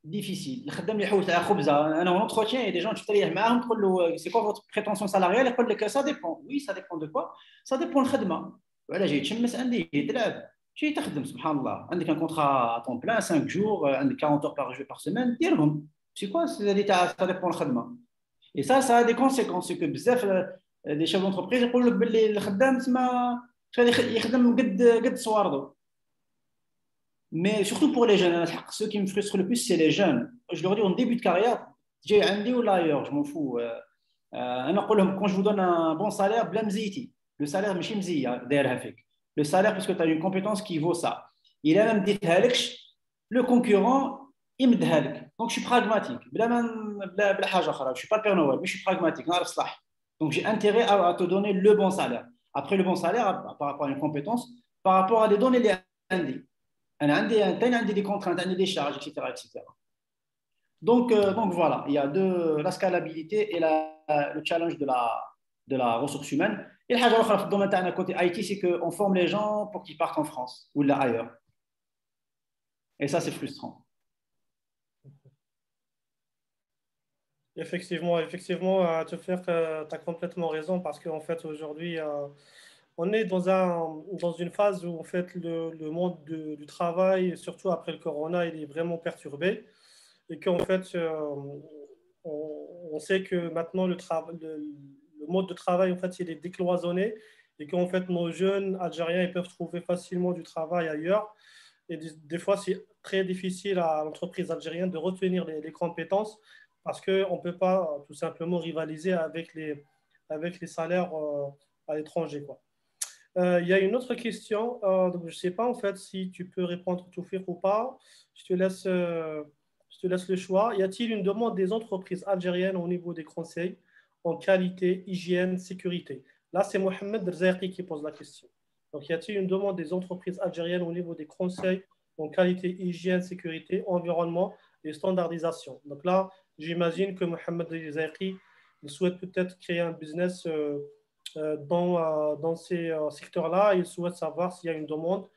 S2: difficiles. Le khaddam اللي يحوس على خبزة. أنا en entretien, il y a des gens tu تريح معاهم تقول له c'est quoi votre prétention salariale, يقول لك ça dépend. Oui, ça dépend de quoi? Ça dépend de الخدمة. وعلى جاي تشمس عندي تلعب. جاي تخدم سبحان الله. عندك un contrat à temps plein, 5 jours, عندك 40 heures par semaine, ديرهم. C'est quoi? Ça dépend de الخدمة. Et ça a des conséquences. C'est que بزاف دي شيف دونتربريز يقول لك باللي الخدام تما يخدم قد صوارده. Mais surtout pour les jeunes, ceux qui me frustrent le plus, c'est les jeunes. Je leur dis en début de carrière, j'ai un ou ailleurs, je m'en fous. Quand je vous donne un bon salaire, bla mziti. Le salaire, ماشي مزية دايرها فيك. Le salaire, parce que tu as une compétence qui vaut ça. Il a même dit le concurrent, il me dit. Donc, je suis pragmatique. Je ne suis pas le Père Noël, mais je suis pragmatique. Donc, j'ai intérêt à te donner le bon salaire. Après le bon salaire, par rapport à une compétence, par rapport à des données, les indices. عندي des contraintes, des charges, etc., etc. Donc voilà, il y a la scalabilité et le challenge de la ressource humaine. Et la chose autre dans le côté IT, c'est qu'on forme les gens pour qu'ils partent en France ou là ailleurs. Et ça, c'est frustrant.
S1: Effectivement, te faire que tu as complètement raison parce qu'en fait, aujourd'hui, on est dans une phase où en fait, le monde du travail, surtout après le corona, il est vraiment perturbé et qu'en fait, on sait que maintenant, le mode de travail, en fait, il est décloisonné et qu'en fait, nos jeunes Algériens, ils peuvent trouver facilement du travail ailleurs. Et des fois, c'est très difficile à l'entreprise algérienne de retenir les compétences parce qu'on ne peut pas tout simplement rivaliser avec les salaires à l'étranger, quoi. Il y a une autre question. Donc je ne sais pas en fait si tu peux répondre Toufir ou pas. Je te laisse le choix. Y a-t-il une demande des entreprises algériennes au niveau des conseils en qualité, hygiène, sécurité? Là, c'est Mohamed Rzaiqi qui pose la question. Donc, y a-t-il une demande des entreprises algériennes au niveau des conseils en qualité, hygiène, sécurité, environnement et standardisation? Donc là, j'imagine que Mohamed Rzaiqi il souhaite peut-être créer un business dans ces secteurs-là. Il souhaite savoir s'il y a une demande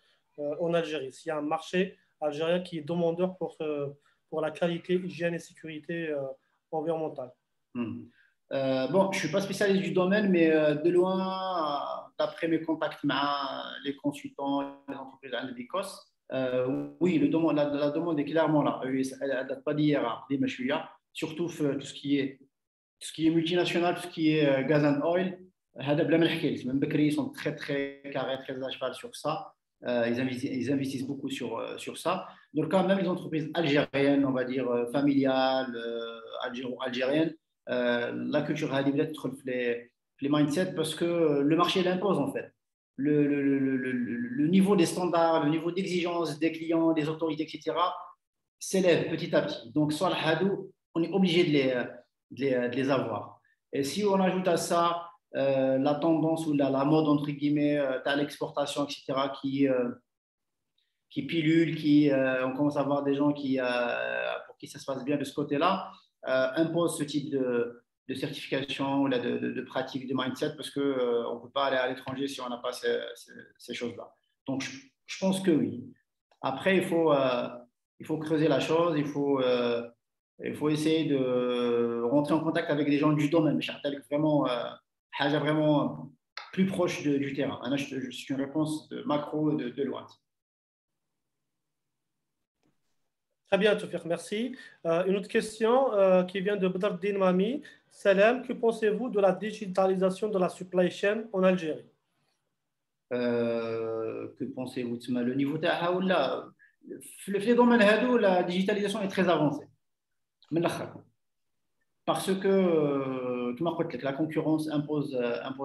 S1: en Algérie, s'il y a un marché algérien qui est demandeur pour la qualité, hygiène et sécurité environnementale.
S2: Bon, je ne suis pas spécialiste du domaine, mais de loin, d'après mes contacts avec les consultants, les entreprises d'Écosse, oui, la demande est clairement là. Elle ne date pas d'hier, surtout tout ce qui est multinational, tout ce qui est gaz and oil. Même Bekri, ils sont très, très carrés, très à cheval sur ça. Ils investissent beaucoup sur ça. Donc, quand même, les entreprises algériennes, on va dire familiales, algériennes, la culture hadiblet trouve les mindsets parce que le marché l'impose en fait. Le niveau des standards, le niveau d'exigence des clients, des autorités, etc., s'élève petit à petit. Donc, soit le hadou, on est obligé de les avoir. Et si on ajoute à ça la tendance ou la mode, entre guillemets, à l'exportation, etc., qui pilule, on commence à voir des gens pour qui ça se passe bien de ce côté-là, impose ce type de certification ou de pratique, de mindset, parce qu'on ne peut pas aller à l'étranger si on n'a pas ces choses-là. Donc, je pense que oui. Après, il faut creuser la chose, il faut essayer de rentrer en contact avec des gens du domaine, vraiment plus proche du terrain. Je suis une réponse de macro de loin.
S1: Très bien, Toufir, merci. Une autre question qui vient de Badardine Mami. Salam, que pensez-vous de la digitalisation de la supply chain en Algérie?
S2: Que pensez-vous de le niveau de le domaine de la digitalisation est très avancée. Parce que, la concurrence impose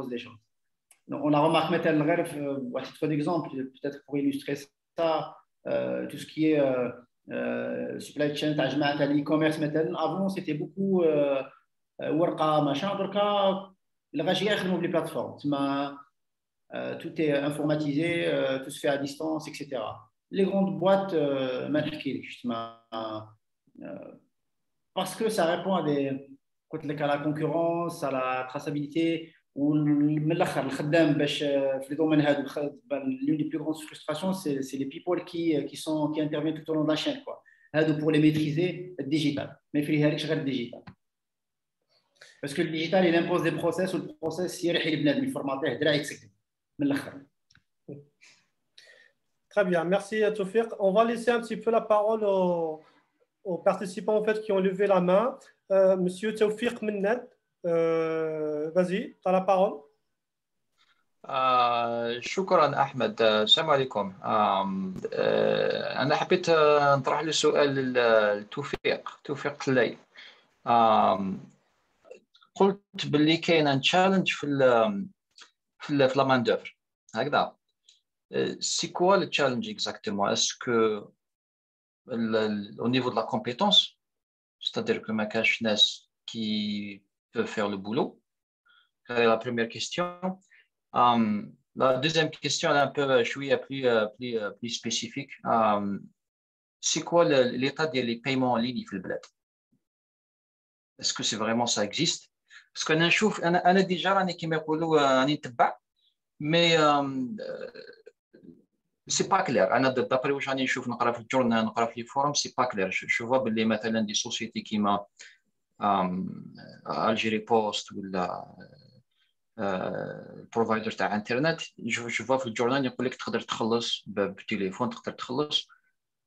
S2: des choses. Donc, on a remarqué, à titre d'exemple, peut-être pour illustrer ça, tout ce qui est supply chain, e-commerce, avant c'était beaucoup ورقة machin, donc les plateformes. Tout est informatisé, tout se fait à distance, etc. Les grandes boîtes, parce que ça répond à la concurrence, à la traçabilité. L'une des plus grandes frustrations, c'est les people qui interviennent tout au long de la chaîne. Pour les maîtriser, le digital. Mais il faut le digital. Parce que le digital, il impose des process, ou le process, il formaté.
S1: Très bien, merci Toufir. On va laisser un petit peu la parole aux participants en fait, qui ont levé la main. Monsieur Toufir Mennet, Vas-y, tu as la parole.
S3: شكرا أحمد. السلام عليكم. أنا حبيت نطرح لي سؤال توفيق الليل. قلت باللي كاين تشالنج في لا مان دوفر هكذا. سي كوا لو تشالنج اكزاكتومون؟ اسكو au niveau de la compétence, c'est-à-dire que ما كاش ناس qui peuvent faire le boulot. C'est la première question. La deuxième question est un peu plus spécifique. C'est quoi l'état des paiements en ligne في البلاد? Est-ce que c'est vraiment ça existe? Parce que أنا déjà راني كيما يقولوا راني نتبع mais c'est pas clair. أنا d'après واش راني نشوف نقرا في الجورنال نقرا في الفورم c'est pas clair. Je vois باللي مثلا دي سوسيتي كيما Algérie Post ولا بروفايدر تاع انترنت جو في الجورنال يقول لك تقدر تخلص بالتليفون تقدر تخلص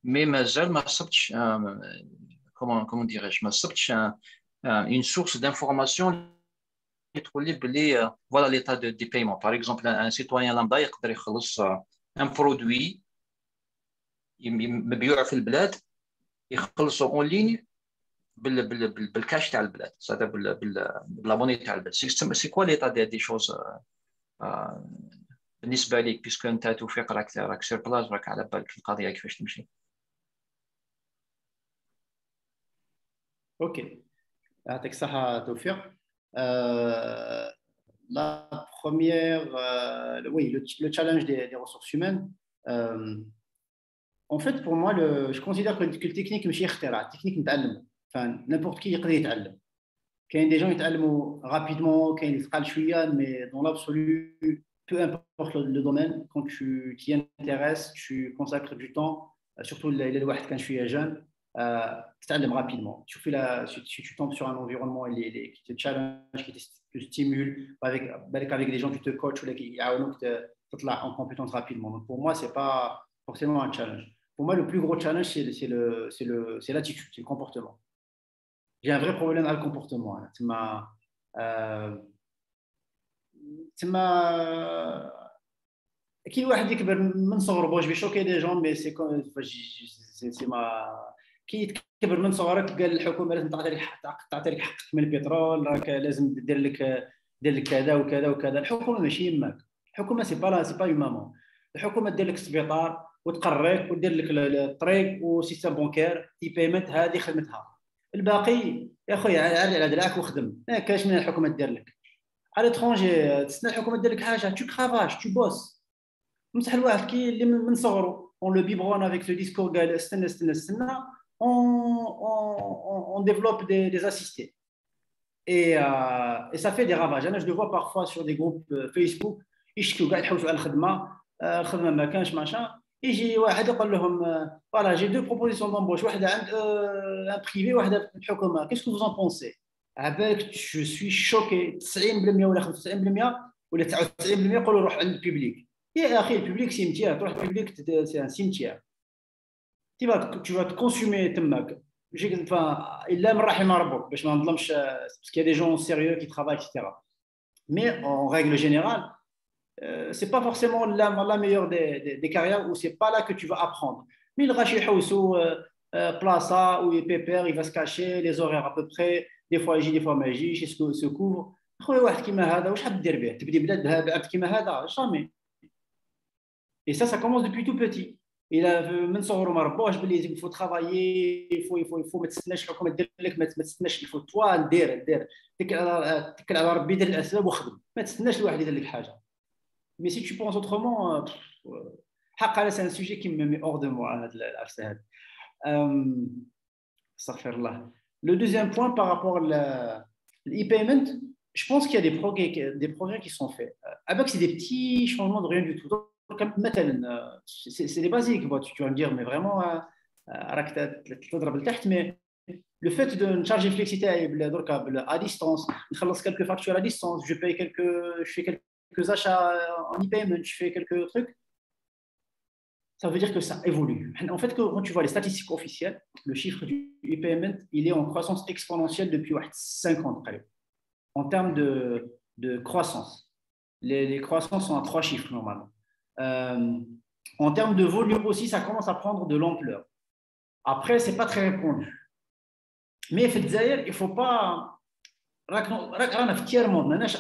S3: مي مازال ما صبتش كومون ديريش ما صبتش une source d'information اللي تقول لي بلي فوالا ليتا دي بايمون. باغ اكزومبل ان سيتويان لامدا يقدر يخلص ان برودوي مبيوع في البلاد يخلصوا اون لين بالكاش تاع البلاد صافي بالابوني تاع البلاد. سي كوا ليتا دي شوز بالنسبه ليك بيسكو انت توفيق راك سير بلاص راك على بالك القضيه كيفاش تمشي.
S2: اوكي يعطيك الصحه توفيق. La première, oui, le challenge des ressources humaines. En fait, pour moi, je considère que le technique, ماشي اختراع, technique نتعلم. Enfin, n'importe qui يقدر يتعلم. كاين des gens يتعلموا rapidement, كاين اللي ثقال شويه, mais dans l'absolu, peu importe le domaine, quand tu t'y intéresses, tu consacres du temps, surtout les الواحد كان شويه jeune, تتعلم rapidement. Si tu tombes sur un environnement qui te challenge, qui te stimule, avec des gens qui te coachent ou qui يعاونوك تطلع en compétence rapidement. Donc pour moi, c'est pas forcément un challenge. Pour moi, le plus gros challenge, c'est l'attitude, c'est le comportement. J'ai un vrai problème avec le comportement. كي الواحد يكبر من صغره باش بيشوكي دي جون مي سي ما كي يكبر من صغرك قال الحكومه لازم تعطي لك حقك من البترول راك لازم دير لك كذا وكذا وكذا. الحكومه ماشي يماك. الحكومه سي با اون مامون. الحكومه دير لك السبيطار وتقريك ودير لك الطريق وسيستم بونكير تي بيمنت هذه خدمتها. الباقي يا خويا على دراعك وخدم. ما كاش من الحكومه دير لك. على الترونجي تسنى الحكومه دير لك حاجه تو كرافاج تو بوس. مسح الواحد كي اللي من صغره on le biberonne avec ce discours قال استنى on développe des assistés et ça fait des ravages. انا je le vois parfois sur des groupes Facebook يشكوا كاع يحوسوا على الخدمه ما كانش ماشا. يجي واحد يقول لهم فوالا جي دو بروبوزيسيون دامبوش واحده عند ان بريفي واحده في الحكومه كيسكو فوز ان بونسي. عبالك جو سوي شوكي 90% ولا 95% ولا 99% يقولوا روح عند الببليك. يا اخي الببليك سيمتيار تروح الببليك سي ان سيمتيار tu vas te consommer تماك الا من رحم ربك باش ما نظلمش باسكو دي جون سيريو كي ترافاي اكسيتيرا. مي en règle générale c'est pas forcément la meilleure des carrières où c'est pas là que tu vas apprendre. Mais il غاش يحوسوا بلاصه ou pépère il va se cacher les horaires à peu près des fois يجي des fois ما يجيش اسكو se couvre. خويا واحد كيما هذا واش حاب دير به؟ تبدي بلاد عبد كيما هذا jamais. Et ça commence depuis tout petit. من صغره ما ربوش باللي il faut travailler il faut ما تستناش الحكومه دير لك ما تستناش il faut toi دير تكل على ربي دير الاسباب وخدم ما تستناش الواحد يدير لك حاجه. Mais si tu penses autrement حق c'est un sujet qui me met hors de moi هذا العرس هذا. استغفر الله. Le deuxième point par rapport à l'e-payment, je pense qu'il y a des progrès qui sont faits. Avec c'est des petits changements de rien du tout. مثلا c'est des basiques tu vas me dire mais vraiment راك تضرب لتحت. mais le fait de نشارجي فليكسي تاعي دركا à distance نخلص quelques factures à distance je fais quelques achats en e-payment je fais quelques trucs ça veut dire que ça évolue. En fait quand tu vois les statistiques officielles le chiffre du e-payment il est en croissance exponentielle depuis 5 ans. en termes de croissance. Les croissances sont à 3 chiffres normalement. En termes de volume aussi, ça commence à prendre de l'ampleur. Après, ce n'est pas très répandu. Mais في الجزائر, il ne faut pas. رانا في tiers monde, ماناش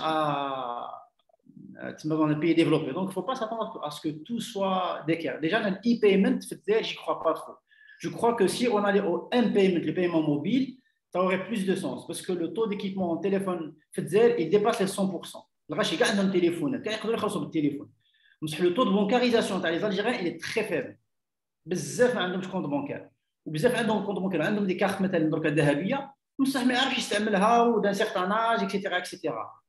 S2: dans les pays développés. Donc, il ne faut pas s'attendre à ce que tout soit d'équerre. Déjà, l'e-payment, je n'y crois pas trop. Je crois que si on allait au m-payment, le paiement mobile, ça aurait plus de sens. Parce que le taux d'équipement en téléphone, il dépasse les 100%. Le reste, il y a un téléphone. Le taux de bancarisation des Algériens, il est très faible. بزاف ما عندهمش compte bancaire. وبزاف عندهم compte bancaire. عندهم des cartes مثلا درك ذهبيه بصح ما يعرفش يستعملها ودان سيغتان اج اكسيتيرا اكسيتيرا.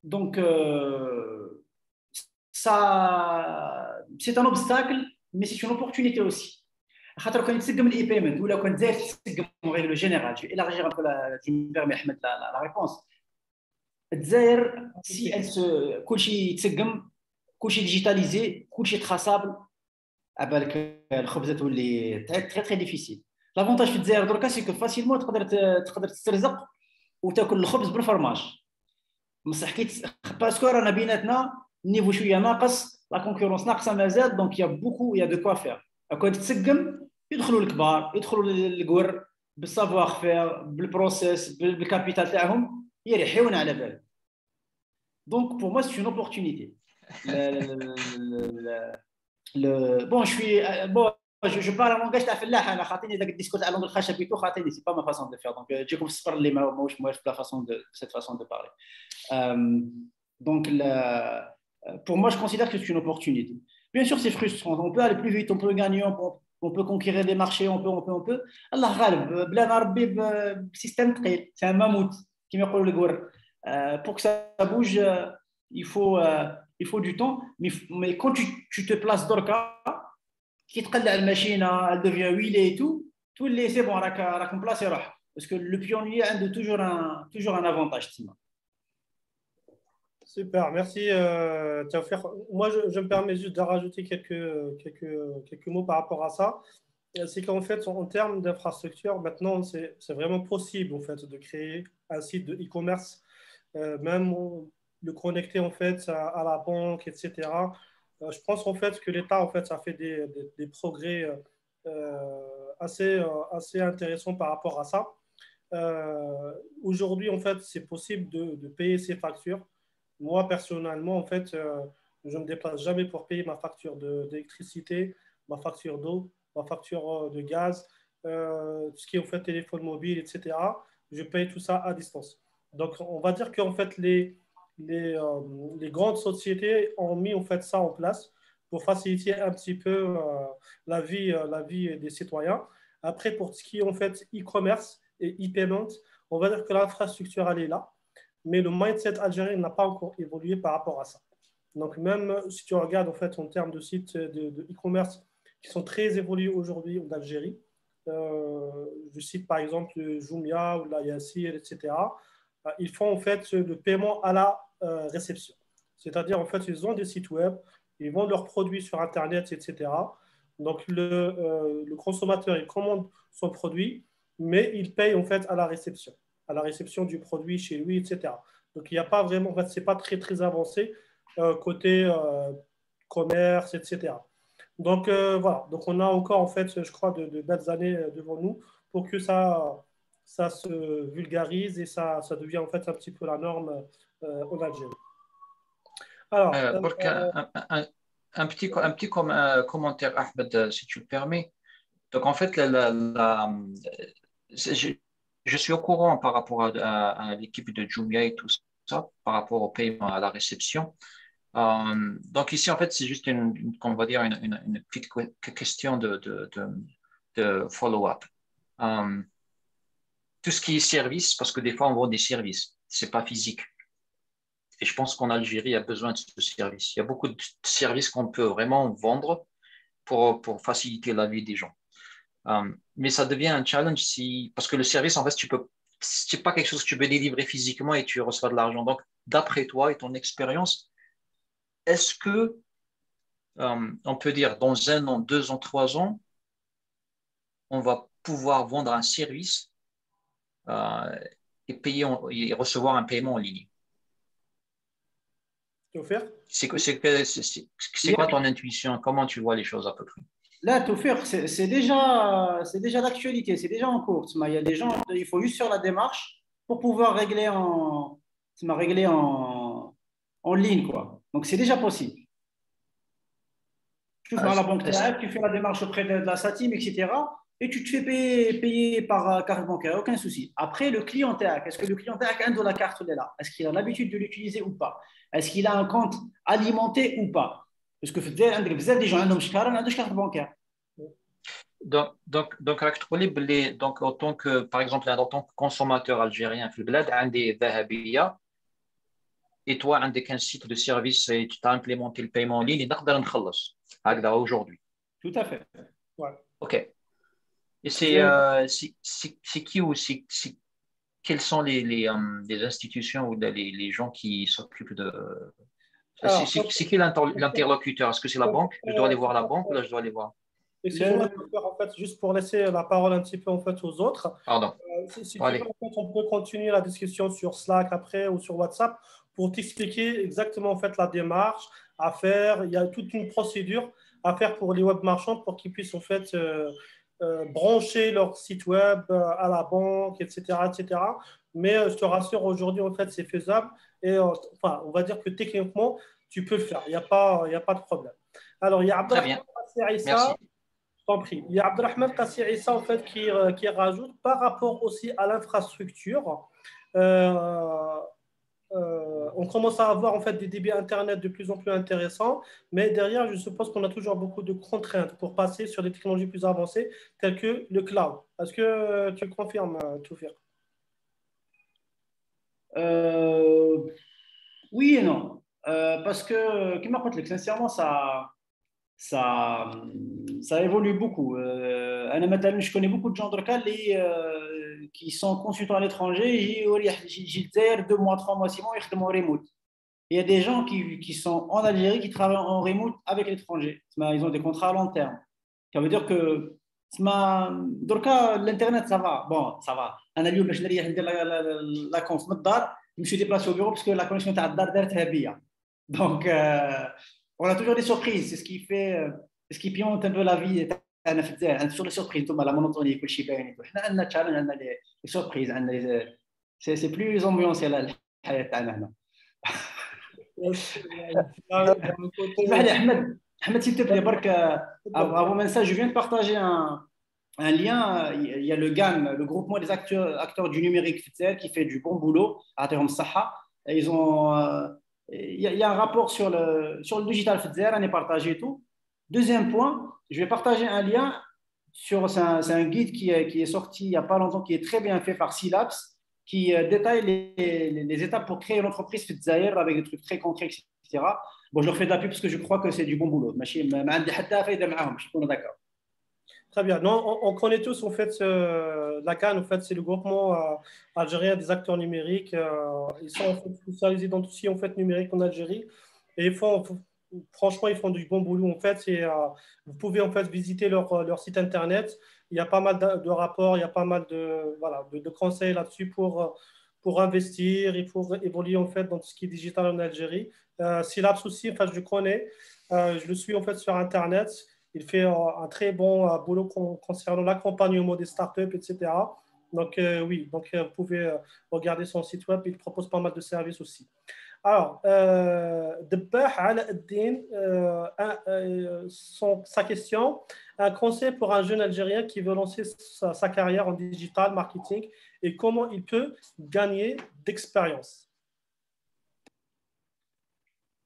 S2: Donc ça, c'est un obstacle, mais c'est une opportunité aussi. خاطر كان يتسقم الاي بيمنت ولا كان الجزائر تسقم en règle générale. Je vais élargir un peu la réponse. الجزائر si elle se كلشي يتسقم كلشي ديجيتاليزي كلشي تراسابل عبالك الخبزه تولي تري تري ديفيسيل. لافونتاج في الجزائر دركا سي كو فاسيلمون تقدر تسترزق وتاكل الخبز بالفرماج. بصح حكيت باسكو رانا بيناتنا النيفو شويه ناقص لا كونكورونس ناقصه مازال دونك يا بوكو يا دو كوا فير. كون تتسقم يدخلوا الكبار يدخلوا الكور بالسافوار فير بالبروسيس بالكابيتال تاعهم يريحونا على بالك. دونك بور موا سي اون اوبورتونيتي. بون je parle en langage تاع فلاح. انا خاطيني داك الديسكور تاع لونغ الخشب بيتو خاطيني سي با ما فاسون دو فير دونك تجيكم في الصفر اللي ماهوش موالف بلا فاسون دو سيت فاسون دو بارلي. Donc, pour moi, je considère que c'est une opportunité. Bien sûr, c'est frustrant. On peut aller plus vite, on peut gagner, on peut conquérir des marchés, on peut. Allah ghalib, bla narbi système tqil, c'est un mammouth qui me dit le gour. Pour que ça bouge, il faut du temps. Mais quand tu te places d'orca, qui te la machine, elle devient huilée et tout les c'est bon, raak place rah. Parce que le pionnier a toujours un avantage.
S1: Super, merci Théophile. Moi, je me permets juste de rajouter quelques mots par rapport à ça. C'est qu'en fait, en termes d'infrastructure, maintenant, c'est vraiment possible en fait, de créer un site de e-commerce, même le connecter en fait, à la banque, etc. Je pense en fait, que l'État en fait, ça fait des progrès assez intéressants par rapport à ça. Aujourd'hui, en fait, c'est possible de payer ses factures. Moi, personnellement, en fait, je ne me déplace jamais pour payer ma facture d'électricité, ma facture d'eau, ma facture de gaz, tout ce qui est en fait téléphone mobile, etc. Je paye tout ça à distance. Donc, on va dire qu'en fait, les grandes sociétés ont mis en fait ça en place pour faciliter un petit peu la vie des citoyens. Après, pour ce qui est en fait e-commerce et e-payment, on va dire que l'infrastructure, elle est là. Mais le mindset algérien n'a pas encore évolué par rapport à ça. Donc même si tu regardes en fait en termes de sites de e-commerce qui sont très évolués aujourd'hui en Algérie, je cite par exemple Jumia ou la Yassir, etc. Ils font en fait le paiement à la réception. C'est-à-dire en fait ils ont des sites web, ils vendent leurs produits sur Internet, etc. Donc le consommateur il commande son produit, mais il paye en fait à la réception du produit chez lui, etc. Donc, il n'y a pas vraiment, en fait, ce n'est pas très, très avancé côté commerce, etc. Donc, voilà. Donc, on a encore, en fait, je crois, de belles années devant nous pour que ça se vulgarise et ça devienne, en fait, un petit peu la norme en Algérie.
S3: Alors, un petit commentaire, Ahmed, si tu le permets. Donc, en fait, je suis au courant par rapport à l'équipe de Jumia et tout ça, par rapport au paiement à la réception. Donc ici, en fait, c'est juste on va dire une petite question de follow-up. Tout ce qui est service, parce que des fois, on vend des services, ce n'est pas physique. Et je pense qu'en Algérie, il y a besoin de ce service. Il y a beaucoup de services qu'on peut vraiment vendre pour faciliter la vie des gens. Mais ça devient un challenge parce que le service, en fait, c'est pas quelque chose que tu peux délivrer physiquement et tu reçois de l'argent. Donc, d'après toi et ton expérience, est-ce que on peut dire dans 1 an, 2 ans, 3 ans, on va pouvoir vendre un service et recevoir un paiement en ligne. C'est quoi ton intuition? Comment tu vois les choses à peu près?
S2: Là, Tawfiq, c'est déjà l'actualité, c'est déjà en cours. Il y a des gens, il faut juste faire la démarche pour pouvoir régler en ligne, quoi. Donc, c'est déjà possible. Tu vas à la banque, tu fais la démarche auprès de la SATIM, etc. Et tu te fais payer par carte bancaire, aucun souci. Après, le client, est-ce que le client a de la carte là? Est-ce qu'il a l'habitude de l'utiliser ou pas? Est-ce qu'il a un compte alimenté ou pas? Parce que des gens ont une carte bancaire.
S3: Donc, en tant que, par exemple, en tant que consommateur algérien, في البلاد عندي ذهبية et toi عندك un site de service et tu as implémenté le paiement en ligne, نقدر نخلص هكذا aujourd'hui.
S2: Tout à fait.
S1: Ouais.
S3: OK. Et c'est qui ou quelles sont les institutions ou les gens qui s'occupent de… C'est qui l'interlocuteur? Est-ce que c'est la banque? Je dois aller voir la banque ou là je dois aller voir?
S1: Excusez-moi, en fait, juste pour laisser la parole un petit peu en fait, aux autres.
S3: Pardon.
S1: Si tu veux, en fait, on peut continuer la discussion sur Slack après ou sur WhatsApp pour t'expliquer exactement en fait, la démarche à faire. Il y a toute une procédure à faire pour les web marchands pour qu'ils puissent en fait, brancher leur site web à la banque, etc. etc. Mais je te rassure, aujourd'hui, en fait, c'est faisable. Et enfin, on va dire que techniquement, tu peux le faire. Il n'y a pas de problème. Alors, il y a
S3: Abdelrahman Merci.
S1: Compris. Il y a Abdelrahman Kassi Issa en fait, qui rajoute par rapport aussi à l'infrastructure. On commence à avoir en fait des débits Internet de plus en plus intéressants, mais derrière, je suppose qu'on a toujours beaucoup de contraintes pour passer sur des technologies plus avancées telles que le cloud. Est-ce que tu confirmes, Tawfiq?
S2: Oui et non. Parce que, comme je l'ai dit, sincèrement, ça évolue beaucoup. Je connais beaucoup de gens qui sont consultants à l'étranger. J'ai 2 mois, 3 mois, 6 mois, ils travaillent en remote. Il y a des gens qui sont en Algérie qui travaillent en remote avec l'étranger. Ils ont des contrats à long terme. Ça veut dire que l'internet, ça va. Bon, ça va. La conf, je me suis déplacé au bureau parce que la connexion était à Dar. Donc, on a toujours des surprises. C'est ce qui pimente un peu la vie. انا في الجزائر عندنا toujours les surprises ثم la monotonie كل شيء باين احنا عندنا تشالنج عندنا لي سوربريز عندنا سي بلوز امبيونسيال الحياه تاعنا هنا. اسمح لي احمد s'il te plaît برك avant même ça je viens de partager un lien. Il y a le GAN, le groupement des acteurs du numérique qui fait du bon boulot à Terre Saha. Ils ont il y a un rapport sur le digital Fitzer, on est partagé tout. Deuxième point, je vais partager un lien c'est un guide qui est sorti il n'y a pas longtemps, qui est très bien fait par Silabs, qui détaille les étapes pour créer une entreprise Fitzer avec des trucs très concrets, etc. Bon, je leur fais de la pub parce que je crois que c'est du bon boulot. Je suis d'accord.
S1: Très bien. Non, on connaît tous en fait la CAN, en fait, c'est le groupement algérien des acteurs numériques. Ils sont en fait, spécialisés dans tout ce qui est en fait numérique en Algérie et franchement, ils font du bon boulot en fait. Vous pouvez en fait visiter leur site internet. Il y a pas mal de rapports, il y a pas mal de conseils là-dessus pour investir et pour évoluer en fait dans tout ce qui est digital en Algérie. Silabs aussi, enfin, je le connais. Je le suis en fait sur internet. Il fait un très bon boulot concernant l'accompagnement des startups, etc. Donc, oui, donc, vous pouvez regarder son site web. Il propose pas mal de services aussi. Alors, Dabbah Al-Din, sa question, un conseil pour un jeune Algérien qui veut lancer sa carrière en digital marketing et comment il peut gagner d'expérience.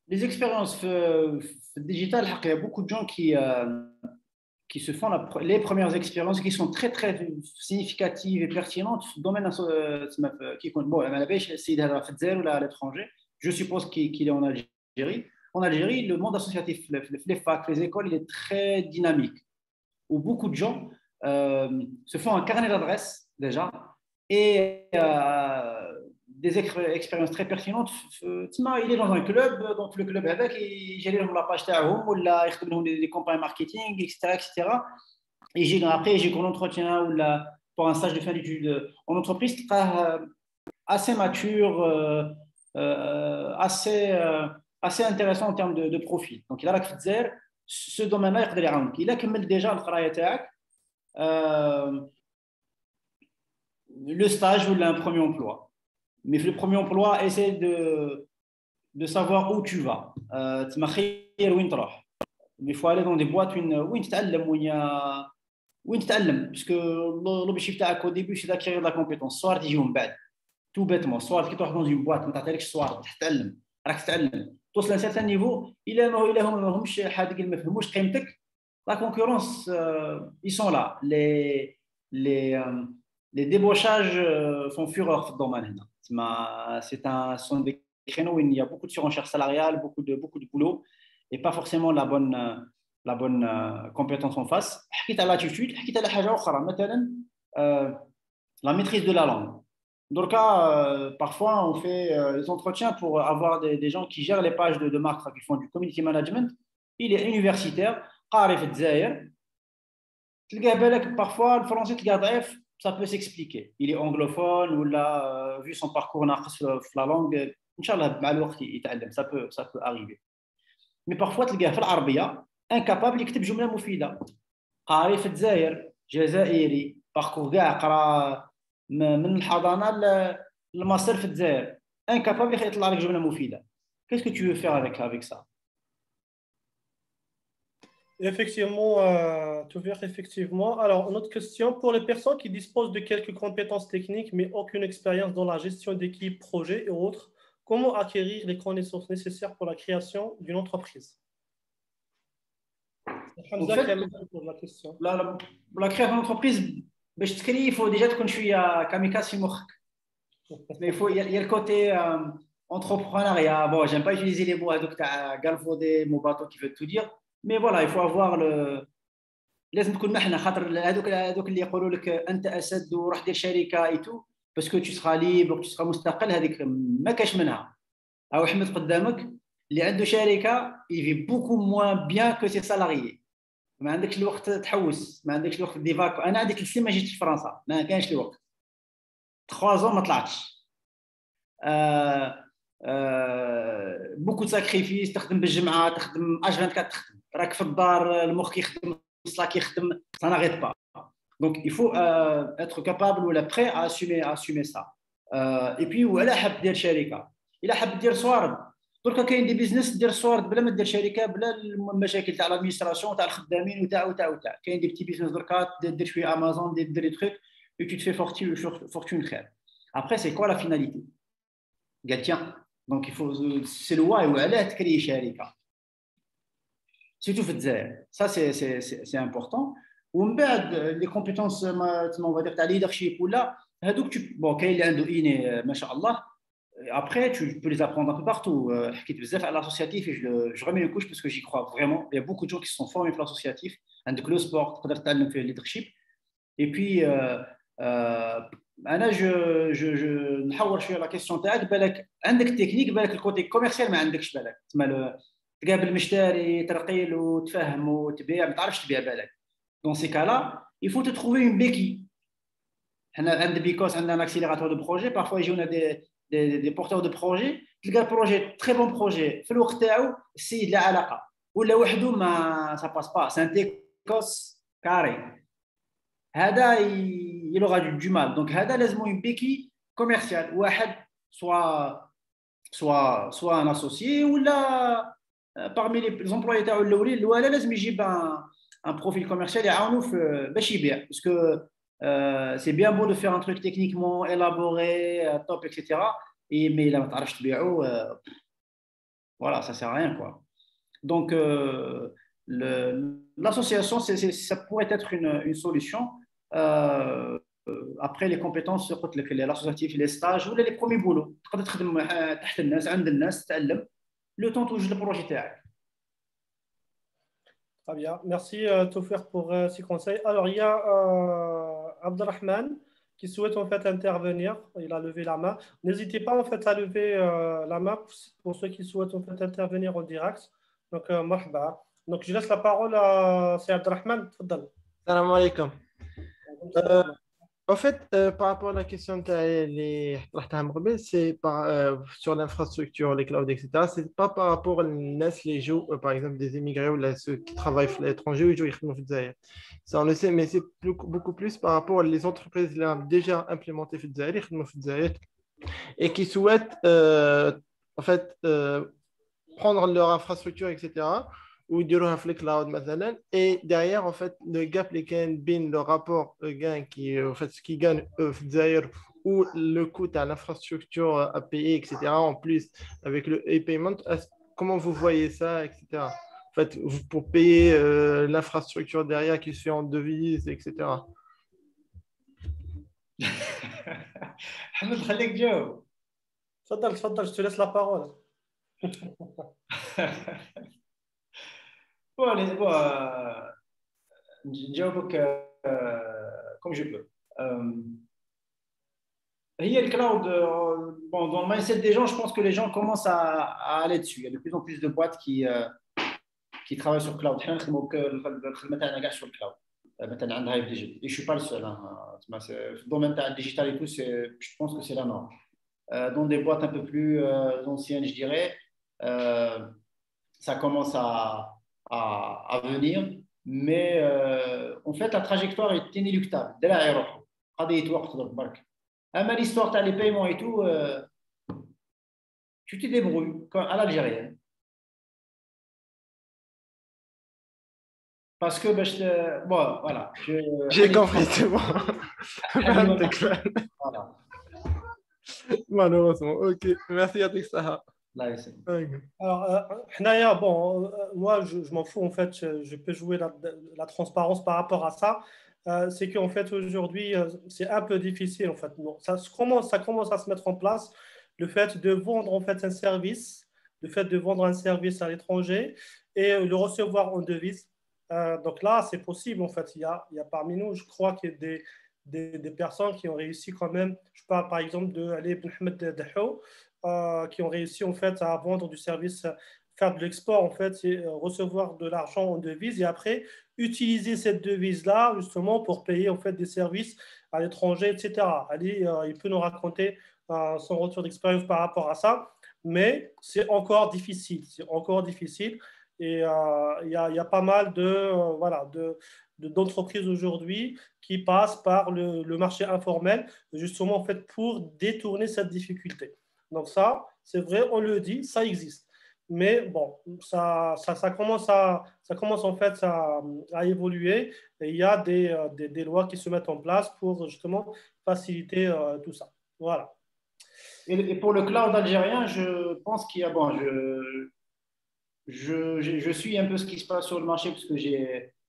S2: Les expériences digitales, il y a beaucoup de gens qui se font les premières expériences qui sont très très significatives et pertinentes dans le domaine qui compte. Bon, à l'étranger, je suppose qu'il est en Algérie. En Algérie, le monde associatif, les facs, les écoles, il est très dynamique, où beaucoup de gens se font un carnet d'adresses déjà et des expériences très pertinentes. Il est dans un club, donc le club avec, il gère la page تاعهم ولا يخدم لهم des campagnes marketing, etc. après, j'ai qu'on entretien ou pour un stage de fin d'études en entreprise, assez mature, assez intéressant en termes de profil. Donc, il a la ce domaine-là, il a déjà le stage ou un premier emploi. Mais le premier emploi, essaie de savoir où tu vas. Mais il faut aller dans des boîtes où tu t'allumes. Parce que l'objectif au début, c'est d'acquérir de la compétence. Soit tu joues tout bêtement. Soit tu es dans une boîte, tu as soit tu t'allumes. توصل à un certain niveau, la concurrence, ils sont là. Les débauchages font fureur dans le domaine. Ce sont des créneaux où il y a beaucoup de surenchère salariale, beaucoup de boulot et pas forcément la bonne compétence en face. حكيت على l'attitude, حكيت على حاجة أخرى مثلا la maîtrise de la langue. Donc parfois on fait des entretiens pour avoir des gens qui gèrent les pages de marque, qui font du community management. Il est universitaire, قاري في الجزائر. تلقاه بالك parfois le français تلقاه ضعيف. Ça peut s'expliquer. Il est anglophone ou là, vu son parcours ناقص في la langue, Inch'Allah, مع الوقت يتعلم. Ça peut arriver. Mais parfois, تلقاه في العربية incapable يكتب جملة مفيدة. قاري في الجزائر، جزائري، parcours كاع قرا من الحضانة للماستر في الجزائر. incapable يطلع لك جملة مفيدة. Qu'est-ce que tu veux faire avec ça?
S1: Effectivement, effectivement. Alors, une autre question, pour les personnes qui disposent de quelques compétences techniques, mais aucune expérience dans la gestion d'équipe, projet et autres, comment acquérir les connaissances nécessaires pour la création d'une entreprise?
S2: Hamza qui pose la question. La création d'entreprise, il faut déjà que tu sois kamikaze. Mais il y a le côté entrepreneuriat. Bon, j'aime pas utiliser les mots galvaudés, mots bateaux qui veulent tout dire. Mais voilà, il faut avoir لازم تكون محنه خاطر هذوك اللي يقولوا لك انت اسد وروح دير شركه اي تو باسكو tu seras libre tu seras مستقل هذيك ما كاش منها. او احمد قدامك اللي عنده شركه il vit beaucoup moins bien que ses salariés. ما عندكش الوقت تحوس، ما عندكش الوقت دي فاكو. انا عندك السنه ما جيتش لفرنسا، ما كانش الوقت 3 ans ما طلعتش. بوكو ساكريفيس، تخدم بالجمعه، تخدم H24، تخدم راك في الدار المخ يخدم الصلاك يخدم، ça n'arrête pas. Donc il faut être capable ou prêt à assumer ça. Et puis ولا حاب دير شركه، الا حاب دير صوارد دركا كاين دي بيزنس دير صوارد بلا ما دير شركه، بلا المشاكل تاع الادمينستراسيون تاع الخدامين وتاع كاين دي بتي بيزنس دركا دير شويه امازون دير دي تروك et tu te fais fortune خير. Après c'est quoi la finalité؟ قال tiens donc il faut c'est le why وعلاه تكري شركه surtout في الجزائر. Ça c'est important. ومن بعد لي كومبيتونس ما on va dire تاع ليدرشيب ولا هذوك bon كاين اللي عنده اني ما شاء الله. Après, tu peux les apprendre un peu partout. À l'associatif, et je remets une couche parce que j'y crois vraiment. Il y a beaucoup de gens qui se sont formés pour l'associatif, avec le sport, le leadership. Et puis, je نحور شويه la question تاعك. بالك عندك تكنيك، بالك الكوتي كوميرسيال ما عندكش. بالك تسمى تقابل المشتري، ترقي له، تفهم وتبيع، ما تعرفش تبيع. بالك dans ces cas-là, il faut te trouver une béquille. حنا عند بيكوس عندنا un accélérateur de projet. Parfois يجونا des porteurs de projet. تلقى projet très bon projet في الوقت تاعو السيد لا علاقه ولا وحده ما ça passe pas. C'est un técos carré. هذا il aura du mal. Donc هذا لازم une béquille commerciale. واحد soit un associé ولا parmi les employés تاعو الاولين ولا لازم يجيب un profil commercial يعاونو باش يبيع. Parce que c'est bien beau de faire un truc techniquement élaboré, top, etc. Mais là, voilà, ça sert à rien, quoi. Donc, l'association, ça pourrait être une solution. Après, les compétences, l'associatif, les stages ou les premiers boulots. Le temps où je le projet.
S1: Très bien. Merci, Taufer, pour ces conseils. Alors, il y a Abdelrahman qui souhaite en fait intervenir. Il a levé la main. N'hésitez pas en fait à lever la main pour ceux qui souhaitent en fait intervenir en direct. Donc, marhaba. Donc, je laisse la parole à Abdelrahman. Tfadal.
S4: Salam alaikum. Euh, En fait, par rapport à la question que c'est sur l'infrastructure, les clouds, etc. C'est pas par rapport à les gens, par exemple, des immigrés ou ceux qui travaillent à l'étranger ou ils jouent au Zaïre. Ça, on le sait, mais c'est beaucoup plus par rapport aux entreprises qui ont déjà implémenté le Zaïre et qui souhaitent en fait prendre leur infrastructure, etc. ou يديروها un cloud مثلا et derrière en fait le gap اللي كان بين le rapport gain qui en fait ce qui gagne في الجزائر ou le coût à l'infrastructure à payer, etc. En plus avec le e-payment, comment vous voyez ça, etc. En fait, pour payer l'infrastructure derrière qui se fait en devise, etc.
S2: Ahmed, خليك تجاوب.
S1: تفضل تفضل، je te laisse la parole.
S2: Bon, allez, bon, نجاوبك comme je peux. هي le cloud, bon, dans le mindset des gens, je pense que les gens commencent à aller dessus. Il y a de plus en plus de boîtes qui travaillent sur le cloud. احنا نخدموا الخدمه تاعنا كاع sur le cloud. مثلا عندها FDG. Et je suis pas le seul. Hein. في الدومين تاع الديجيتال et tout, je pense que c'est la norme. Dans des boîtes un peu plus anciennes, je dirais, ça commence à venir. Mais en fait, la trajectoire est inéluctable. Dès là, يروحوا. غادي يتوقفوا برك. أما l'histoire t'as les paiements et tout, tu te débrouilles à l'algérienne. Parce que, bon, voilà.
S4: J'ai compris, c'est bon.
S2: Voilà.
S4: Malheureusement, ok. Merci à Saha.
S2: Là, c'est...
S1: Alors, حنايا, bon, moi, je m'en fous, en fait, je peux jouer la transparence par rapport à ça. C'est qu'en fait, aujourd'hui, c'est un peu difficile, en fait. Bon, ça commence à se mettre en place, le fait de vendre, en fait, un service, le fait de vendre un service à l'étranger et le recevoir en devise. Donc là, c'est possible, en fait. Il y a parmi nous, je crois qu'il y a des personnes qui ont réussi quand même. Je parle, par exemple, de Ali Ben Ahmed Dahou, qui ont réussi en fait à vendre du service, faire de l'export en fait, et recevoir de l'argent en devise et après utiliser cette devise-là justement pour payer en fait des services à l'étranger, etc. Ali, il peut nous raconter son retour d'expérience par rapport à ça, mais c'est encore difficile, et il y a pas mal de voilà d'entreprises aujourd'hui qui passent par le marché informel justement en fait pour détourner cette difficulté. Donc ça, c'est vrai, on le dit, ça existe. Mais bon, ça commence en fait à évoluer et il y a des lois qui se mettent en place pour justement faciliter tout ça. Voilà.
S2: Et pour le cloud algérien, je pense qu'il y a... Bon, je suis un peu ce qui se passe sur le marché parce que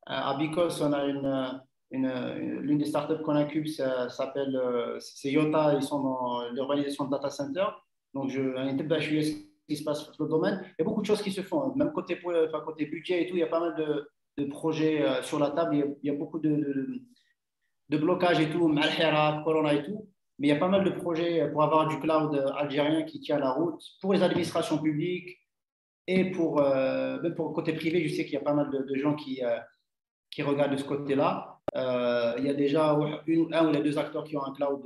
S2: à Bicos, on a l'une des startups qu'on incube, ça s'appelle c'est Yota, ils sont dans l'urbanisation de data center. Donc, je suis ce qui se passe sur le domaine. Il y a beaucoup de choses qui se font, même côté budget et tout, il y a pas mal de projets sur la table. Il y a beaucoup de blocages et tout, Malhera, Corona et tout. Mais il y a pas mal de projets pour avoir du cloud algérien qui tient la route pour les administrations publiques. Et même pour le côté privé, je sais qu'il y a pas mal de gens qui regardent de ce côté-là. Il y a déjà un ou les deux acteurs qui ont un cloud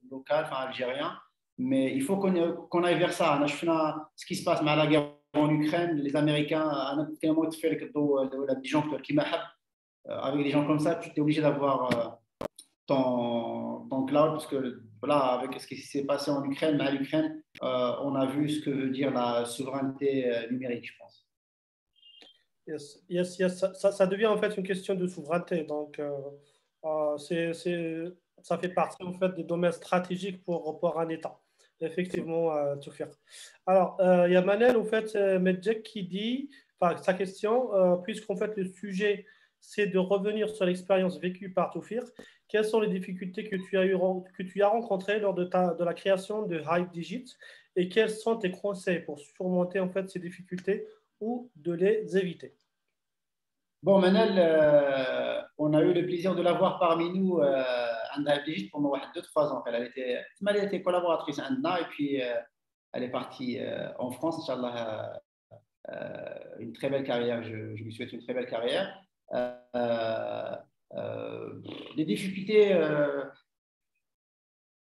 S2: local, enfin algérien. Mais il faut qu'on aille vers ça. Ce qui se passe avec la guerre en Ukraine, les Américains, avec des gens comme ça, tu es obligé d'avoir ton cloud, parce que voilà, avec ce qui s'est passé en Ukraine, mais à l'Ukraine, on a vu ce que veut dire la souveraineté numérique, je pense.
S1: Yes, yes, yes. Ça devient en fait une question de souveraineté. Donc, ça fait partie en fait des domaines stratégiques pour un État. Effectivement, Toufir. Alors, il y a Manel, en fait, Medjek qui dit, enfin, sa question, puisqu'en fait le sujet, c'est de revenir sur l'expérience vécue par Toufir, quelles sont les difficultés que tu as rencontrées lors de la création de Hive Digit et quels sont tes conseils pour surmonter en fait ces difficultés ou de les éviter?
S2: Bon, Manel, on a eu le plaisir de l'avoir parmi nous à Hive Digit pendant 2-3 ans. Elle était collaboratrice à Anna et puis elle est partie en France, Inch'Allah, une très belle carrière. Je lui souhaite une très belle carrière. Les difficultés,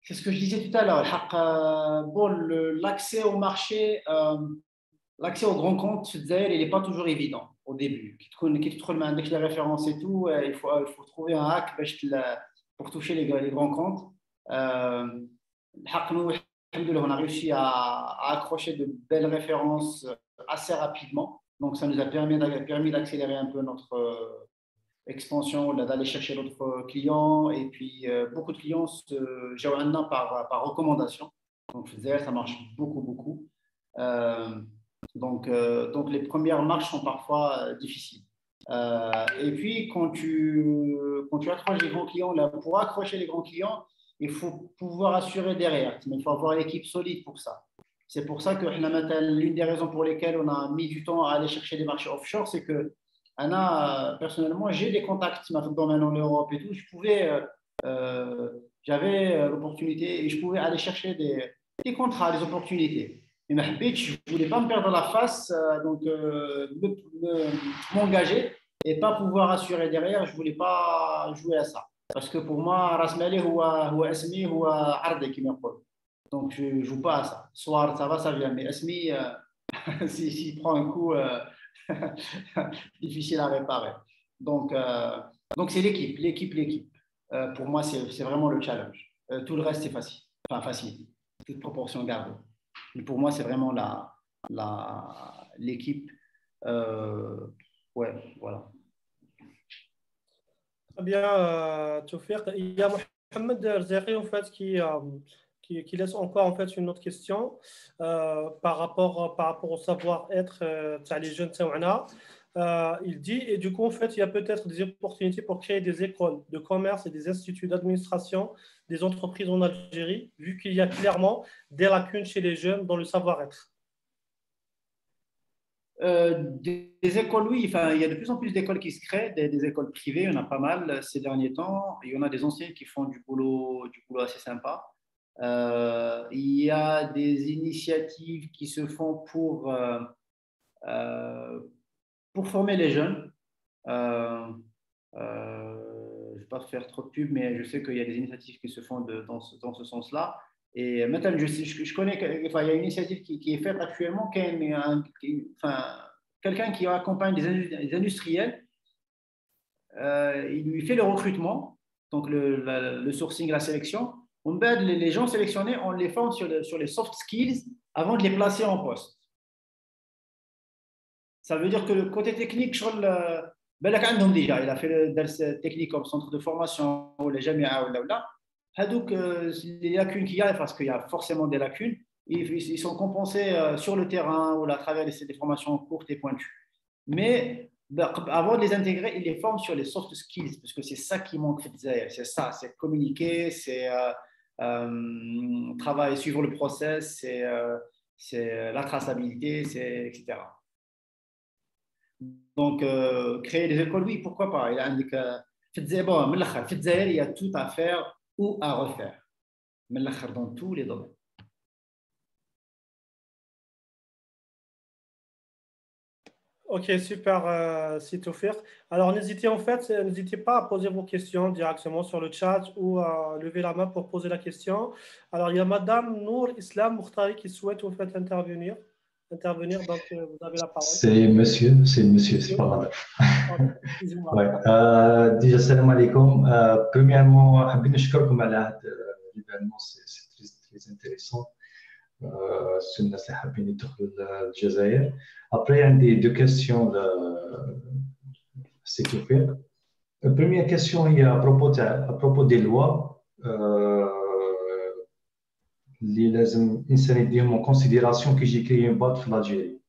S2: c'est ce que je disais tout à l'heure. Bon, l'accès au marché, l'accès aux grands comptes, il n'est pas toujours évident au début. Qui te trouve avec les références et tout, il faut trouver un hack pour toucher les grands comptes. On a réussi à accrocher de belles références assez rapidement. Donc, ça nous a permis d'accélérer un peu notre expansion, d'aller chercher d'autres clients. Et puis, beaucoup de clients j'ai maintenant par recommandation. Donc, ça marche beaucoup, beaucoup. Donc, les premières marches sont parfois difficiles. Et puis, quand tu accroches les grands clients, là, pour accrocher les grands clients, il faut pouvoir assurer derrière. Mais il faut avoir une équipe solide pour ça. C'est pour ça que l'une des raisons pour lesquelles on a mis du temps à aller chercher des marchés offshore, c'est que personnellement, j'ai des contacts maintenant en Europe et tout. J'avais l'opportunité et je pouvais aller chercher des contrats, des opportunités. Mais je ne voulais pas me perdre la face, donc m'engager et pas pouvoir assurer derrière. Je ne voulais pas jouer à ça. Parce que pour moi, Rasmali ou Asmi ou Arde qui m'appelle. Donc, je ne joue pas à ça. Soir, ça va, ça vient. Mais Asmi, s'il prend un coup, difficile à réparer. Donc c'est l'équipe. Pour moi, c'est vraiment le challenge. Tout le reste, c'est facile. Enfin, facile. Toute proportion gardée. Mais pour moi, c'est vraiment l'équipe. Ouais, voilà.
S1: Très bien, Tawfiq. Il y a Mohamed Rzaqi, en fait, qui laisse encore en fait une autre question par rapport au savoir-être les jeunes taouana. Il dit, et du coup, en fait, il y a peut-être des opportunités pour créer des écoles de commerce et des instituts d'administration des entreprises en Algérie, vu qu'il y a clairement des lacunes chez les jeunes dans le savoir-être.
S2: Des écoles, oui. Enfin, il y a de plus en plus d'écoles qui se créent, des écoles privées, il y en a pas mal ces derniers temps. Il y en a des anciennes qui font du boulot assez sympa. Il y a des initiatives qui se font pour former les jeunes. Je ne vais pas faire trop de pub, mais je sais qu'il y a des initiatives qui se font dans ce sens-là. Et maintenant, je connais qu'il y a une initiative qui est faite actuellement, quelqu'un qui accompagne des industriels, il lui fait le recrutement, donc le sourcing, la sélection. Les gens sélectionnés, on les forme sur les soft skills avant de les placer en poste. Ça veut dire que le côté technique, il a fait le technique comme centre de formation, ou les jamia, donc, les lacunes qu'il y a, parce qu'il y a forcément des lacunes, ils sont compensés sur le terrain ou à travers des formations courtes et pointues. Mais avant de les intégrer, ils les forment sur les soft skills, parce que c'est ça qui manque. C'est ça, c'est communiquer, c'est travailler, suivre le process, c'est la traçabilité, etc. Donc, créer des écoles, oui, pourquoi pas. Il y a tout à faire ou à refaire, mais dans tous les domaines.
S1: Ok, super, Tawfiq. Alors, n'hésitez pas à poser vos questions directement sur le chat ou à lever la main pour poser la question. Alors, il y a Madame Nour Islam Mouhtari qui souhaite en fait intervenir. Donc vous avez la parole.
S5: C'est monsieur, c'est pas madame. Ouais. Déjà, salam alaikum. Premièrement, حابين نشكركم على هذا l'événement, c'est très intéressant. C'est الناس اللي حابين يدخلوا الجزائر. Après, il y a deux questions c'est tout fait. La première question est à propos des lois. اللي لازم الانسان يديهم en considération que j'ai créé une boîte في l'Algérie.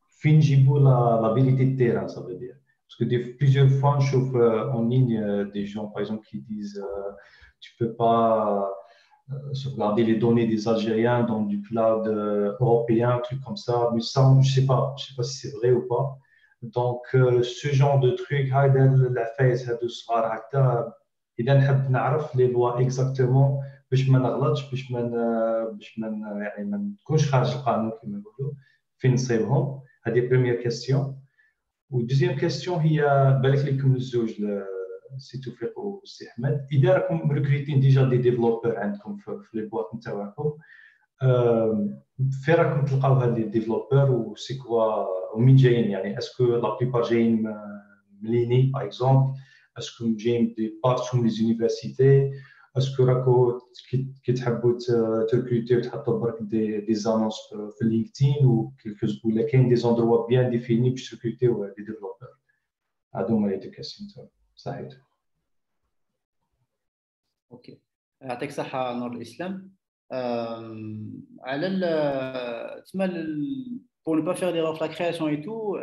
S5: Fin نجيبوا l'habilité de terrain, ça veut dire. Parce que plusieurs fois, je trouve en ligne des gens, par exemple, qui disent tu ne peux pas sauvegarder les données des Algériens dans du cloud européen, un truc comme ça. Mais ça, je ne sais pas si c'est vrai ou pas. Donc, ce genre de truc, la phase de soir, إذا نحب نعرف les lois exactement باش ما نغلطش باش ما نكونش خارج القانون كما نقولوا فين نصيبهم. هذه première question. و deuxième question هي بالك لكم الزوج سي توفيق وسي احمد اذا راكم ريكريتين ديجا دي ديفلوبر عندكم في لي بواط نتاعكم فين راكم تلقاو هاد لي ديفلوبر وسي كوا ومين جايين يعني اسكو لا بليبار جايين من ليني باغ اكزومبل اسكو جايين دي بارتون لي زونيفرسيتي اسكو راكو كي تحبوا تركروتي وتحطوا برك دي زانونس في لينكدين ولا كاين دي زوندروا بيان ديفيني باش تركروتيو دي ديفلوبر هادو هما لي دو كاسيون تاعو صحيح
S2: اوكي يعطيك الصحه نور الاسلام على تسمى pour ne pas faire d'erreur sur la création et tout,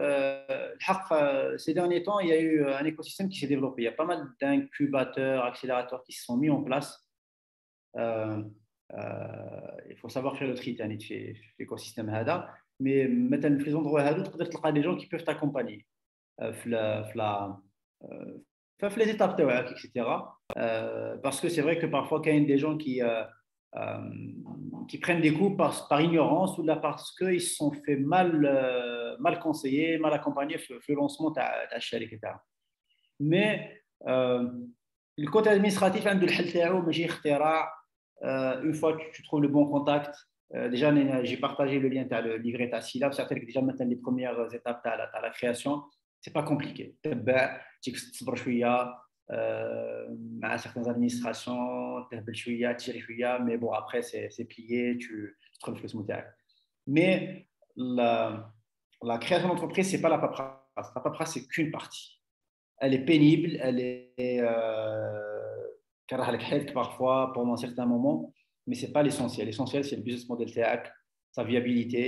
S2: ces derniers temps, il y a eu un écosystème qui s'est développé. Il y a pas mal d'incubateurs, accélérateurs qui se sont mis en place. Il faut savoir faire le tri في l'écosystème هذا. Mais maintenant, في les endroits هذو تقدر تلقى des gens qui peuvent t'accompagner في les étapes تاعك, etc. Parce que c'est vrai que parfois, il y a des gens qui prennent des coups par ignorance ou là parce qu'ils se sont fait mal conseiller, mal accompagner le lancement de la chaîne, etc. Mais le côté administratif, une fois que tu trouves le bon contact, déjà j'ai partagé le lien de le livret à Silab, certaines que déjà maintenant les premières étapes de la création, c'est pas compliqué. À certaines administrations, mais bon, après, c'est plié, tu trouves le smoothie. Mais la création d'entreprise, ce n'est pas la paperasse. La paperasse, c'est qu'une partie. Elle est pénible, elle est parfois pendant certains moments, mais ce n'est pas l'essentiel. L'essentiel, c'est le business model TAC, sa viabilité,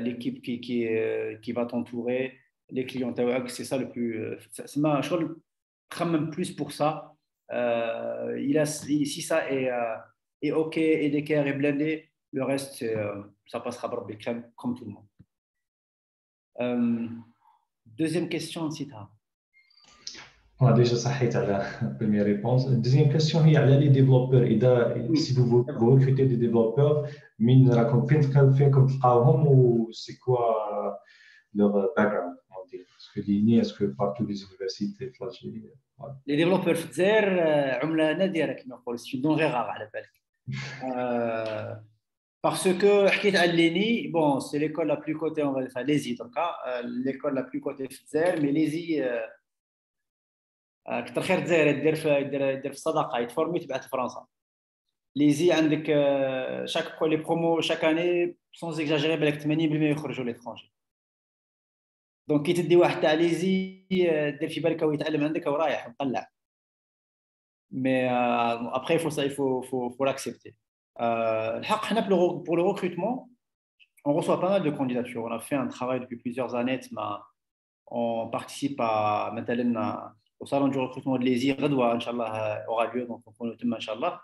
S2: l'équipe qui va t'entourer, les clients TAC, c'est ça le plus. Même plus pour ça. Si ça est OK, et d'équerre et blindé, le reste, ça passera par des crèmes comme tout le monde. Deuxième question, Sita.
S5: déjà صحيت على première réponse. Deuxième question هي على les développeurs. إذا si vous recrutez des développeurs, من راكم فين تلقاوهم و c'est quoi leur background? Est-ce que l'INI, est-ce que partout les universités في الجزائر؟
S2: Les développeurs في الجزائر عملة نادرة كما نقولوا, c'est une denrée rare على بالك. Parce que حكيت على l'INI, bon, c'est l'école la plus cotée, on va dire, l'ESI en tout cas, l'école la plus cotée في الجزائر, mais l'ESI كثر خير الجزائر يدير في الصداقة, يتفورمي تبعث فرنسا. l'ESI عندك les promos chaque année, sans exagérer, بالك 80% يخرجوا l'étranger. دونك كي تدي واحد تاع ليزي دير في بالك ويتعلم عندك ورايح مطلع. مي ابري faut l'accepter. الحق حنا pour le recrutement on reçoit pas mal de candidatures. On a fait un travail depuis plusieurs années. On participe maintenant au salon du recrutement de l'ESI غدوة inchallah aura lieu, donc on le tient inchallah.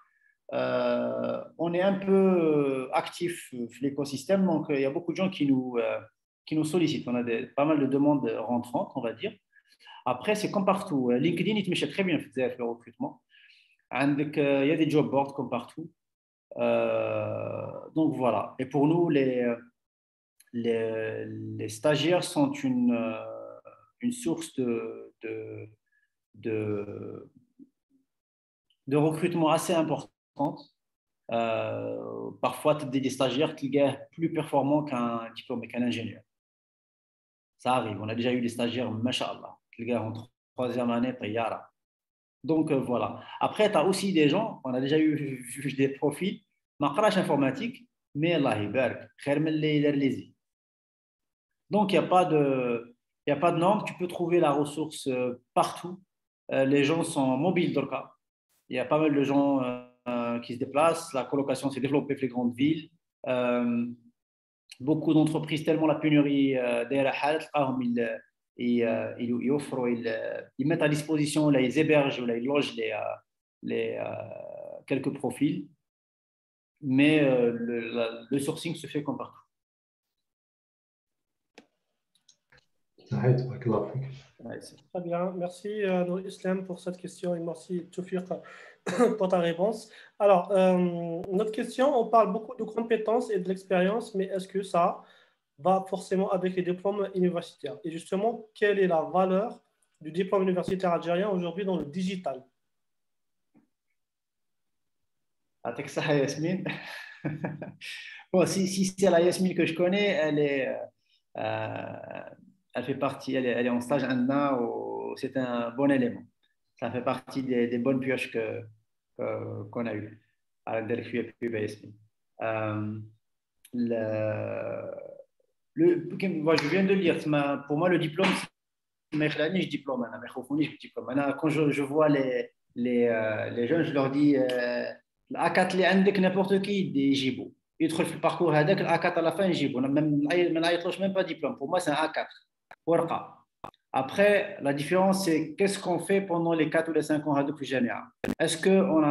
S2: On est un peu actif dans l'écosystème, donc il y a beaucoup de gens qui nous sollicitent. On a pas mal de demandes rentrantes, on va dire. Après, c'est comme partout. LinkedIn, il te met très bien le recrutement. Il y a des job boards comme partout. Donc voilà. Et pour nous, les stagiaires sont une source de recrutement assez importante. Parfois, tu as des stagiaires qui sont plus performants qu'un diplômé, qu'un ingénieur. Ça arrive. On a déjà eu des stagiaires, machallah, les gars en troisième année, taïara. Donc voilà. Après, tu as aussi des gens, on a déjà eu des profils, maqrash informatique, mais Allah yibarak, khair min li yadar lezi. Donc il n'y a pas de norme, tu peux trouver la ressource partout. Les gens sont mobiles dans le cas. Il y a pas mal de gens qui se déplacent. La colocation s'est développée dans les grandes villes. Beaucoup d'entreprises, tellement la pénurie ils mettent à disposition, là, ils hébergent, là, ils logent quelques profils, mais le sourcing se fait comme partout.
S1: Très bien, merci Nour Islam pour cette question et merci Toufiq pour ta réponse. Alors, notre question, on parle beaucoup de compétences et de l'expérience, mais est-ce que ça va forcément avec les diplômes universitaires? Et justement, quelle est la valeur du diplôme universitaire algérien aujourd'hui dans le digital?
S2: Avec ça, Yasmine. Bon, si c'est la Yasmine que je connais, elle fait partie, elle est en stage Anna, c'est un bon élément. Ça fait partie des bonnes pioches qu'on a eues à Yasmine. Moi, je viens de le dire, pour moi, le diplôme, c'est diplôme. Quand je vois les jeunes, je leur dis l'A4 اللي عندك n'importe qui يجيبوا يدخل في الباركور هذاك l'A4 à la fin يجيبوا ما نعيطلوش même pas diplôme. Pour moi, c'est un A4 ورقة. Après, la différence, c'est qu'est-ce qu'on fait pendant les 4 ou les 5 ans à Jamia. Est-ce qu'on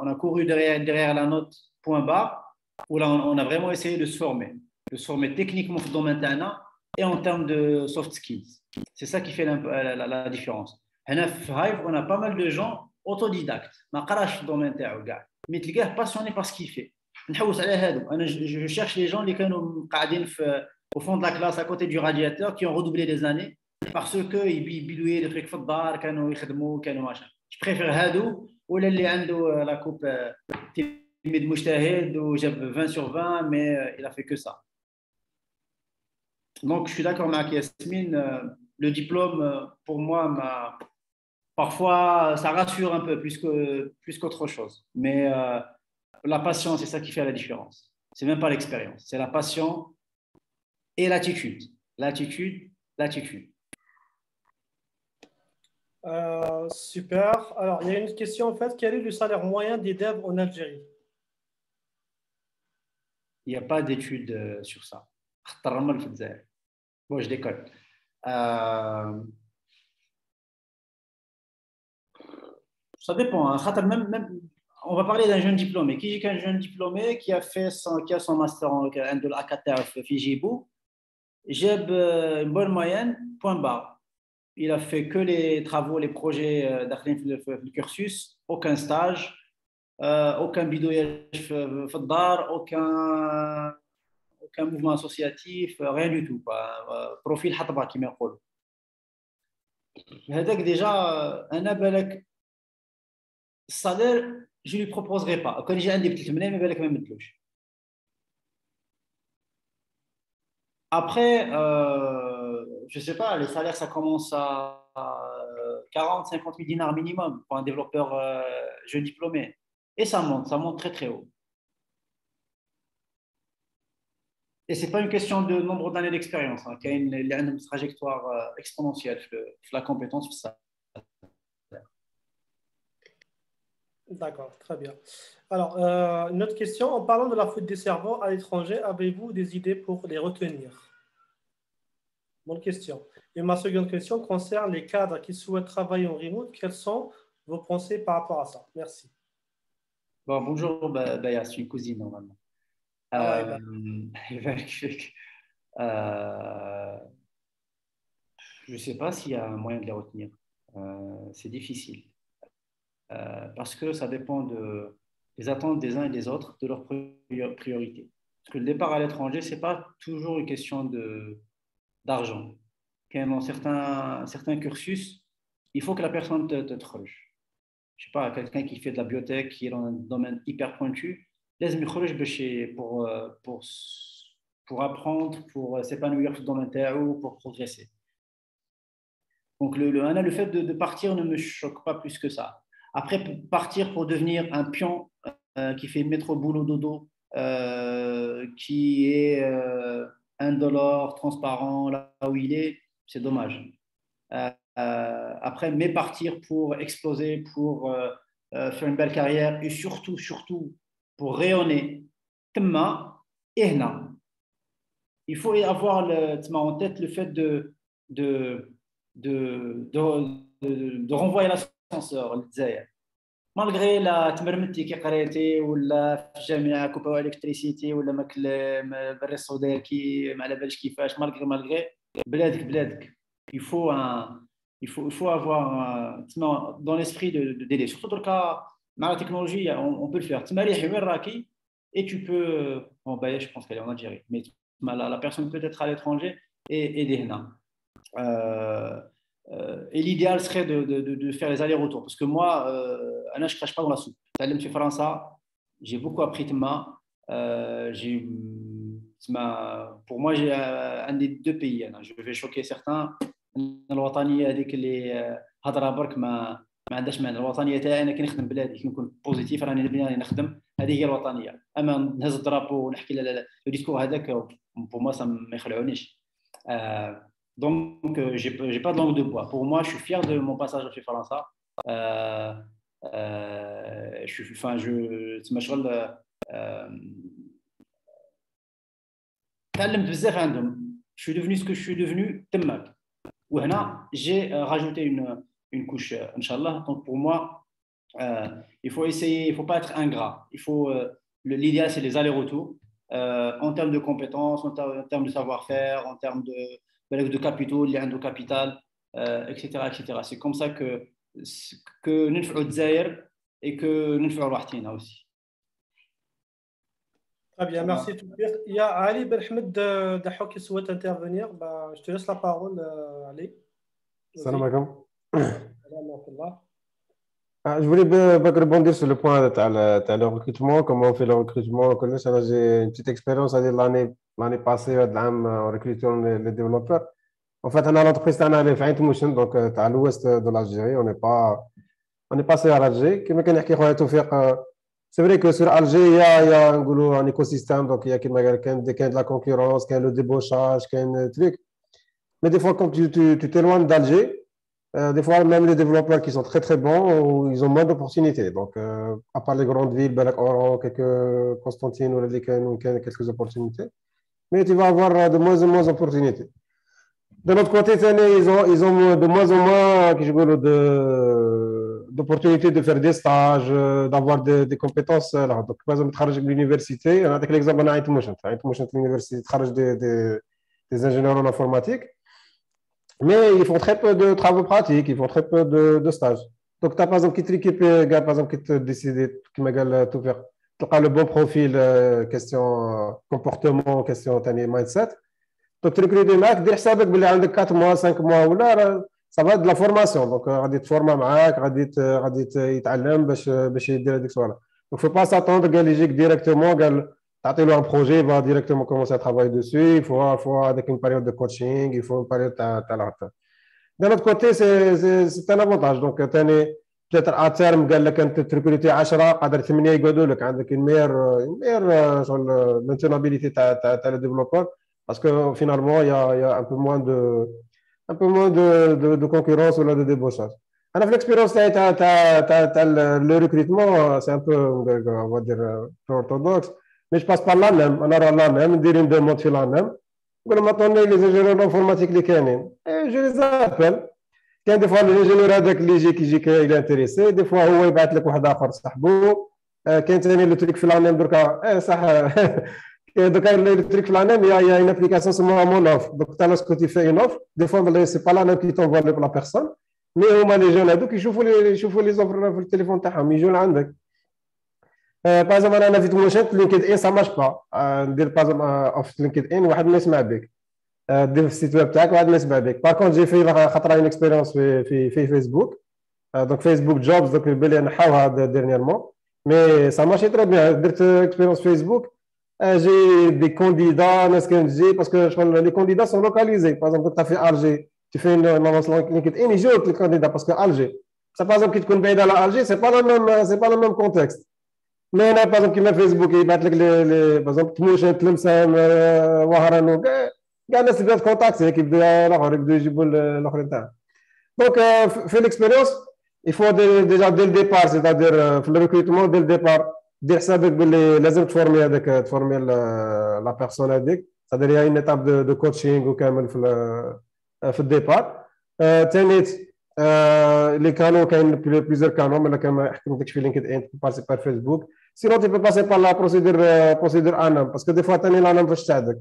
S2: a couru derrière la note point bas ou là, on a vraiment essayé de se former techniquement dans le domaine et en termes de soft skills. C'est ça qui fait la différence. On a pas mal de gens autodidactes. ما قراش في الدومين تاعو كاع مي تلقاه passionné par ce qu'il fait. نحوس على هادو. Je cherche les gens اللي كانوا قاعدين au fond de la classe à côté du radiateur qui ont redoublé des années parce que ils bidouillaient des trucs في الدار كانوا يخدموا كانوا machin. Je préfère هادو ولا اللي عنده la coupe تلميذ مجتهد وجاب 20 sur 20 mais il a fait que ça. Donc, je suis d'accord avec Yasmine. Le diplôme, pour moi, parfois, ça rassure un peu plus qu'autre chose. Mais la passion, c'est ça qui fait la différence. C'est même pas l'expérience. C'est la passion et l'attitude. L'attitude.
S1: Super. Alors, il y a une question en fait. Quel est le salaire moyen des devs en Algérie?
S2: Il n'y a pas d'études sur ça. Bon, je déconne. Ça dépend. Même, on va parler d'un jeune diplômé. Qui dit qu'un jeune diplômé qui a son master en l'ACATER Fijibou, j'ai une bonne moyenne, point barre. Il a fait que les travaux, les projets le cursus, aucun stage, aucun bidouillage fadar, aucun mouvement associatif, rien du tout. Profil hatba qui m'appelle. Déjà, un abalak salaire, je ne lui proposerai pas. Quand j'ai un des petits mais balak même de cloche. Après, je ne sais pas, les salaires, ça commence à 40, 50 000 dinars minimum pour un développeur jeune diplômé. Et ça monte très très haut. Et ce n'est pas une question de nombre d'années d'expérience, qui a une trajectoire exponentielle, la compétence. Ça.
S1: D'accord, très bien. Alors, une autre question. En parlant de la fuite des cerveaux à l'étranger, avez-vous des idées pour les retenir? Bonne question. Et ma seconde question concerne les cadres qui souhaitent travailler en remote. Quelles sont vos pensées par rapport à ça? Merci.
S2: Bon, bonjour, Baya, c'est une cousine normalement. Je ne sais pas s'il y a un moyen de les retenir. C'est difficile. Parce que ça dépend des attentes des uns et des autres, de leurs priorités. Parce que le départ à l'étranger, ce n'est pas toujours une question d'argent. Dans certains cursus, il faut que la personne te troche. Je ne sais pas, quelqu'un qui fait de la biotech, qui est dans un domaine hyper pointu, laisse-moi pour apprendre, pour s'épanouir dans le domaine ou pour progresser. Donc, le fait de partir ne me choque pas plus que ça. Après, partir pour devenir un pion qui fait métro boulot dodo, qui est indolore, transparent, là où il est, c'est dommage. Après, mais partir pour exploser, pour faire une belle carrière et surtout pour rayonner, il faut avoir en tête le fait de renvoyer l'ascenseur. Malgré la تمرمتي كي قريتي ولا في الجامعه كوباو الكتريسيتي ولا ماكل الريسو داكي ما على بالش كيفاش malgré بلادك il faut avoir dans l'esprit d'aider surtout dans le cas dans la technologie on peut le faire et tu peux je pense qu'elle est en Algérie mais la personne peut être à l'étranger et aider. Et l'idéal serait de faire les allers-retours. Parce que moi, je ne crache pas dans la soupe. J'ai beaucoup appris pour moi, j'ai un des deux pays. Je vais choquer certains. الوطنيه هذيك اللي هضره برك ما عندهاش معنى. الوطنيه تاعي انا كي نخدم بلادي كي نكون بوزيتيف راني نبني نخدم، هذه هي الوطنيه. اما نهز الدرابو ونحكي لو ديسكور هذاك بور موا ما يخلعونيش. دونك جي با دو لونغ دو بوا. بور موا جو فيير دو مون باساج في فرنسا. تسمى شغل تعلمت بزاف عندهم. je suis devenu ce que je suis devenu تماك. وهنا j'ai rajouté une couche inchallah. Donc pour moi il faut essayer, il faut pas être ingrat. Il faut l'idéal c'est les allers-retours en termes de compétences, en termes de savoir-faire, en termes de capitaux, اللي عنده capital, etc. C'est comme ça que ننفعوا الجزائر et que ننفعوا روحتنا aussi.
S1: Très bien, merci Toufir. Il y a Ali Belhamed Daho qui souhaite intervenir. Je te laisse la parole, Ali.
S6: Salam alaikum. Je voulais rebondir sur le point de le recrutement, comment on fait le recrutement. J'ai une petite expérience l'année passée en recrutant les développeurs. En fait, on a l'entreprise qui est à Motion, donc à l'ouest de l'Algérie. On est passé à Alger. C'est vrai que sur Alger, il y a un écosystème, donc il y a de la concurrence, il y a le débauchage, il y a un truc. Mais des fois, quand tu t'éloignes d'Alger, des fois, même les développeurs qui sont très très bons, ils ont moins d'opportunités. Donc, à part les grandes villes, Oran, Constantine ou quelques opportunités. Mais tu vas avoir de moins en moins d'opportunités. De l'autre côté, ils ont de moins en moins d'opportunités de faire des stages, d'avoir des compétences là. Donc, par exemple, travailler à l'université, avec l'exemple de Aït Motion, l'université travaille des ingénieurs en informatique, mais ils font très peu de travaux pratiques, ils font très peu de stages. Donc, tu as par exemple qui équipe, par exemple, qui te décide, qui m'a tout faire, tu as le bon profil, question comportement, question mindset. Donc, tu recrutes des mecs, dès que tu as 4 mois, 5 mois ou là, ça va être de la formation. Donc, غادي تفورما معاك, غادي يتعلم باش يدير هذيك الصوالح. Donc, faut pas s'attendre قال يجيك directement, قال تعطي له un projet, il va directement commencer à travailler dessus. Il faut avec une période de coaching, il faut une période تاع العطاء. D'un autre côté, c'est un avantage. Donc, ثاني peut-être à terme قال لك انت تريكروتي 10 قادر 8 يقعدوا لك, عندك une meilleure شغل maintenabilité تاع le développeur, parce que finalement il y a un peu moins de concurrence ou de débauchage. Alors, l'expérience le recrutement, c'est un peu, on va dire, orthodoxe, mais je passe par là même. On aura là même, dire une demande sur là même. Maintenant, les ingénieurs informatiques, et je les appelle. Des fois, l'ingénieur avec il est intéressé. Des fois, il va être le coup d'affaires, quand le truc fait la même, donc, le truc là même, il y a une application sur mon offre. Donc, lorsque tu fais une offre, des fois, ce n'est pas la même qui t'envoie la personne, mais les gens là, donc ils chauffent les offres sur le téléphone, ils jouent là. Par exemple, on a vu que LinkedIn, ça ne marche pas. Par exemple, offre LinkedIn, واحد ما يسمع بك. دير في السيت ويب تاعك واحد ما يسمع بك. Par contre, j'ai fait خطرة une expérience في Facebook. Donc, Facebook Jobs, donc باللي نحاوها dernièrement. Mais ça marche très bien. درت expérience Facebook. J'ai des candidats, parce que les candidats sont localisés. Par exemple, quand tu as fait Alger, tu fais une annonce LinkedIn, ils jouent les candidats parce que Alger. Ça, par exemple, qui te connaît dans Alger, ce n'est pas le même contexte. Mais là, par exemple, qui m'a Facebook, il bat par exemple, Tmouchen, Tlemcen, Waharanou, il y a des contacts, c'est qui veut donc, fait l'expérience, il faut déjà dès le départ, c'est-à-dire le recrutement dès le départ. Dire ça avec les former la personne avec, c'est-à-dire il y a une étape de coaching ou quand même le départ. Les canaux, il y a plusieurs canaux, mais quand même, tu peux LinkedIn, tu peux passer par Facebook. Sinon, tu peux passer par la procédure ANAM, parce que des fois, tu as l'ANAM pour t'aider.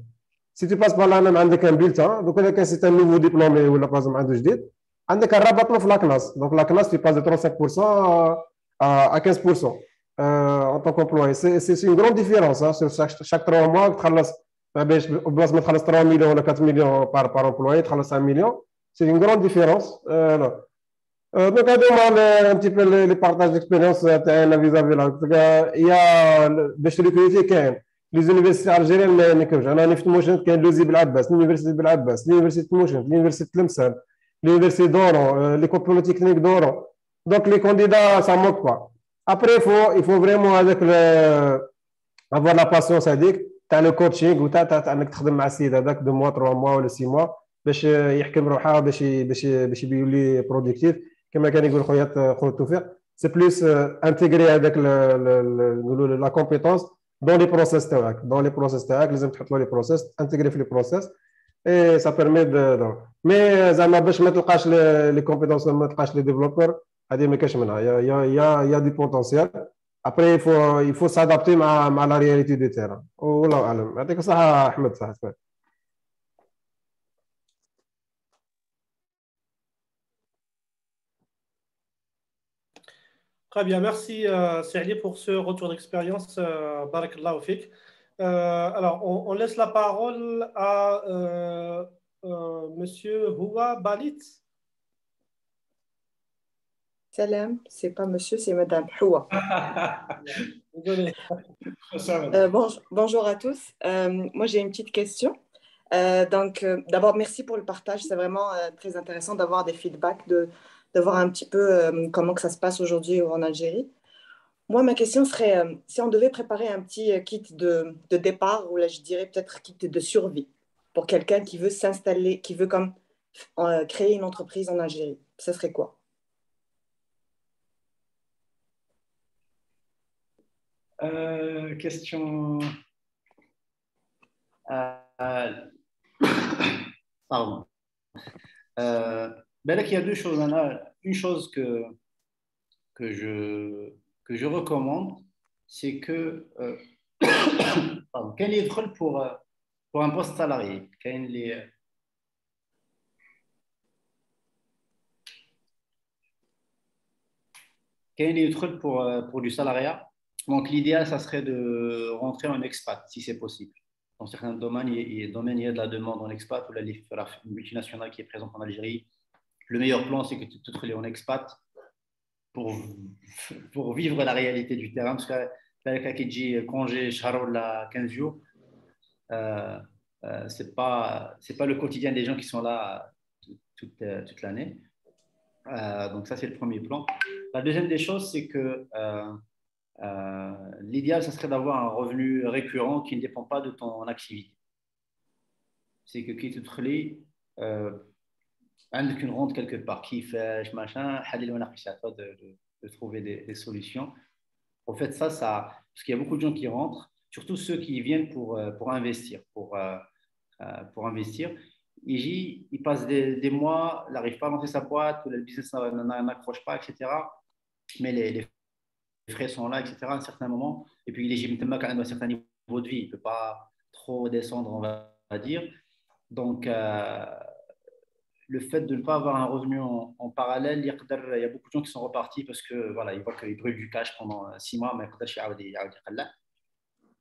S6: Si tu passes par l'ANAM, tu as un bulletin, donc si c'est un nouveau diplômé ou par exemple un جديد, tu as un rabattement sur la classe. Donc la classe, tu passes de 35% à 15%. En tant qu'employé. C'est une grande différence. Hein. Sur chaque 3 mois, tu as 3 millions ou 4 millions par employé, tu as 5 millions. C'est une grande différence. Donc, un petit peu les partages d'expérience vis-à-vis là. Il y a les universités algériennes, l'université Belabas, l'université Mouchin, l'université Tlemcen, l'université d'Oran, l'école polytechnique d'Oran. Donc, les candidats, ça ne manque pas. Après, il faut vraiment avoir la patience à dire. Tu as le coaching ou tu as تخدم مع السيد هذاك 2 mois 3 mois ولا 6 mois باش يحكم روحه باش يولي برودكتيف كما كان يقول خويا توفيق. سي بلوس انتيغري هذاك نقولوا لا كومبيتونس دون لي بروسيس تاعك لازم تحط له لي بروسيس انتيغري في لي بروسيس اي سا بيرمي مي زعما باش ما تلقاش لي كومبيتونس ما تلقاش لي ديفلوبور هذه ما كاش منها يا دي بوتونسيال. Après, il faut s'adapter à la réalité du terrain. والله أعلم. يعطيك الصحة أحمد. صح.
S1: Très bien, merci Saïdi pour ce retour d'expérience. Barakallahu fik. Alors, on laisse la parole à Monsieur Houa Balit.
S7: Salam, c'est pas monsieur, c'est madame Houa.
S1: Désolé.
S7: Bonjour à tous. Moi, j'ai une petite question. D'abord, merci pour le partage. C'est vraiment très intéressant d'avoir des feedbacks, de voir un petit peu comment que ça se passe aujourd'hui en Algérie. Moi, ma question serait, si on devait préparer un petit kit de départ, ou là, je dirais peut-être kit de survie, pour quelqu'un qui veut s'installer, qui veut comme créer une entreprise en Algérie, ça serait quoi?
S2: Question. Pardon. Là, il y a 2 choses. Une chose que je recommande, c'est que quand il est pour un poste salarié, quand il est pour du salariat. Donc, l'idéal, ça serait de rentrer en expat, si c'est possible. Dans certains domaines, il y a de la demande en expat, ou la multinationale qui est présente en Algérie. Le meilleur plan, c'est que tu te trouves en expat pour vivre la réalité du terrain. Parce que quand tu dis congé, charol à 15 jours, c'est pas le quotidien des gens qui sont là toute l'année. Donc, ça, c'est le premier plan. La deuxième des choses, c'est que l'idéal, ça serait d'avoir un revenu récurrent qui ne dépend pas de ton activité. C'est que qui te trouve une rente quelque part, qui fait machin, c'est à toi de trouver des solutions. En fait, ça, parce qu'il y a beaucoup de gens qui rentrent, surtout ceux qui viennent pour investir, pour investir. Ils passent des mois, il n'arrive pas à lancer sa boîte, le business n'accroche pas, etc. Mais les frais sont là, etc. à un certain moment. Et puis, il est à un certain niveau de vie. Il ne peut pas trop descendre, on va dire. Donc, le fait de ne pas avoir un revenu en parallèle, il y a beaucoup de gens qui sont repartis parce que voilà, ils voient qu'ils brûlent du cash pendant 6 mois, mais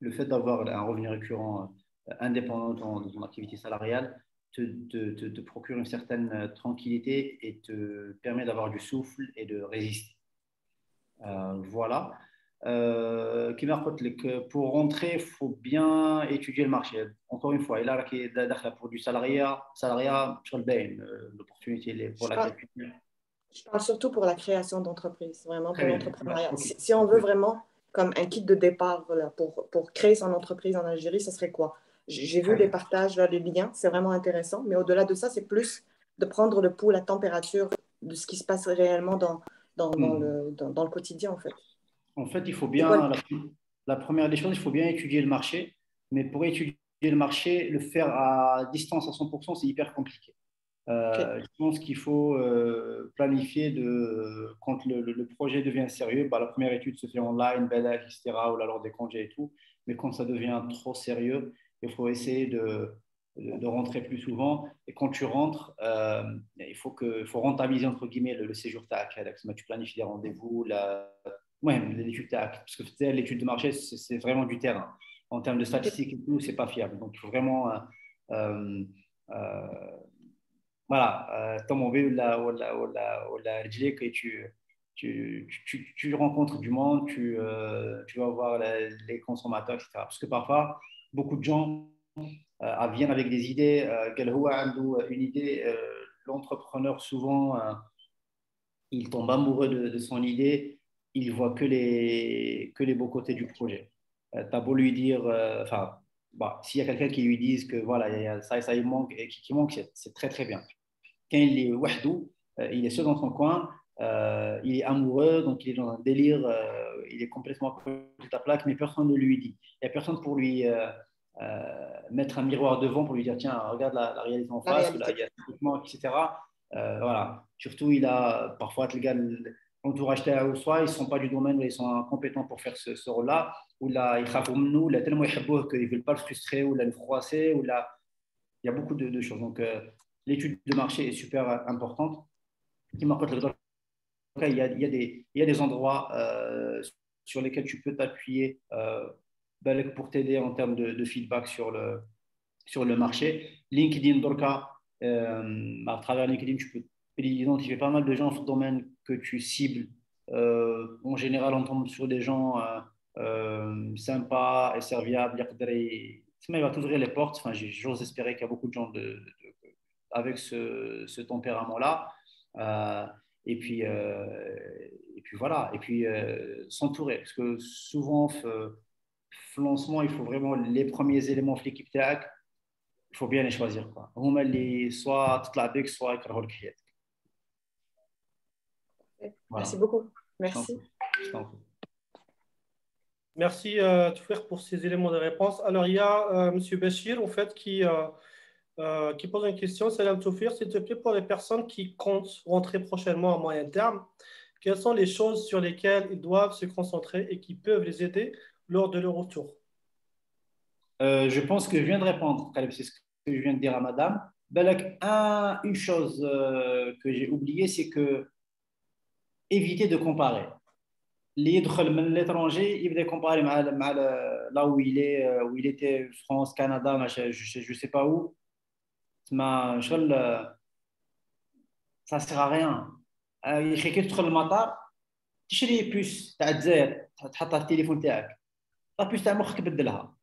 S2: le fait d'avoir un revenu récurrent indépendant de ton activité salariale te procure une certaine tranquillité et te permet d'avoir du souffle et de résister. Voilà. Pour rentrer, il faut bien étudier le marché. Encore une fois, il y a pour du salariat sur le bain, l'opportunité pour la culture.
S7: Je parle surtout pour la création d'entreprise, vraiment pour l'entrepreneuriat. Okay. Si on veut vraiment comme un kit de départ voilà, pour créer son entreprise en Algérie, ça serait quoi? J'ai vu les partages, là, les liens, c'est vraiment intéressant. Mais au-delà de ça, c'est plus de prendre le pouls, la température de ce qui se passe réellement dans le quotidien, en fait.
S2: En fait, il faut bien, la première des choses, il faut bien étudier le marché. Mais pour étudier le marché, le faire à distance à 100%, c'est hyper compliqué. Je pense qu'il faut planifier quand le projet devient sérieux. La première étude se fait online, etc., ou alors des congés et tout. Mais quand ça devient trop sérieux, il faut essayer de rentrer plus souvent. Et quand tu rentres, il faut rentabiliser, entre guillemets, le séjour TAC. Tu planifies des rendez-vous, l'étude TAC. Parce que l'étude de marché, c'est vraiment du terrain. En termes de statistiques et tout, c'est pas fiable. Donc, il faut vraiment voilà, tomobile ou la رجليك, et tu rencontres du monde, tu vas voir les consommateurs, etc. Parce que parfois, beaucoup de gens viennent avec des idées. قال هو عنده une idée, l'entrepreneur souvent il tombe amoureux de son idée, il voit que les beaux côtés du projet. T'as beau lui dire, enfin, bah, s'il y a quelqu'un qui lui dise que voilà, il y a ça il manque, et qui manque, c'est très très bien. Quand il est wahdo, il est seul dans son coin, il est amoureux, donc il est dans un délire, il est complètement à côté de la plaque, mais personne ne lui dit. Il n'y a personne pour lui mettre un miroir devant pour lui dire tiens, regarde la réalité en face, là, il y a tout le monde, etc. Voilà. Surtout, il a parfois l'entourage ou soit ils ne sont pas du domaine, ils sont compétents pour faire ce rôle-là, ou là, ils savent nous, là, tellement ils ne veulent pas le frustrer, ou là, le froisser, ou là, il y a beaucoup de choses. Donc, l'étude de marché est super importante. Il y a des endroits sur lesquels tu peux t'appuyer pour t'aider en termes de feedback sur le marché. LinkedIn, Dorka, à travers LinkedIn, tu peux identifier pas mal de gens dans le domaine que tu cibles. En général, on tombe sur des gens sympas et serviables. Il va t'ouvrir les portes. Enfin, j'ose espérer qu'il y a beaucoup de gens avec ce tempérament-là. Et puis voilà. Et puis s'entourer. Parce que souvent, lancement, il faut vraiment les premiers éléments de l'équipe TAC. Il faut bien les choisir. هما اللي soit تطلع بك soit يكرهوا لك حياتك.
S7: Merci beaucoup. Merci.
S1: Merci Toufer pour ces éléments de réponse. Alors il y a M. Bachir en fait qui pose une question. Salam Toufer, s'il te plaît, pour les personnes qui comptent rentrer prochainement à moyen terme, quelles sont les choses sur lesquelles ils doivent se concentrer et qui peuvent les aider lors de leur retour?
S2: Je pense que je viens de répondre. C'est ce que je viens de dire à madame. Une chose que j'ai oubliée, c'est que éviter de comparer. L'étranger, il veut comparer là où il est, où il était, France, Canada, je sais pas où. Ça sert à rien. Il faut que tu تدخل المطار تشري بوس تاع الجزائر تحطها في التليفون تاعك. لا بوس تاع مخك بدلها.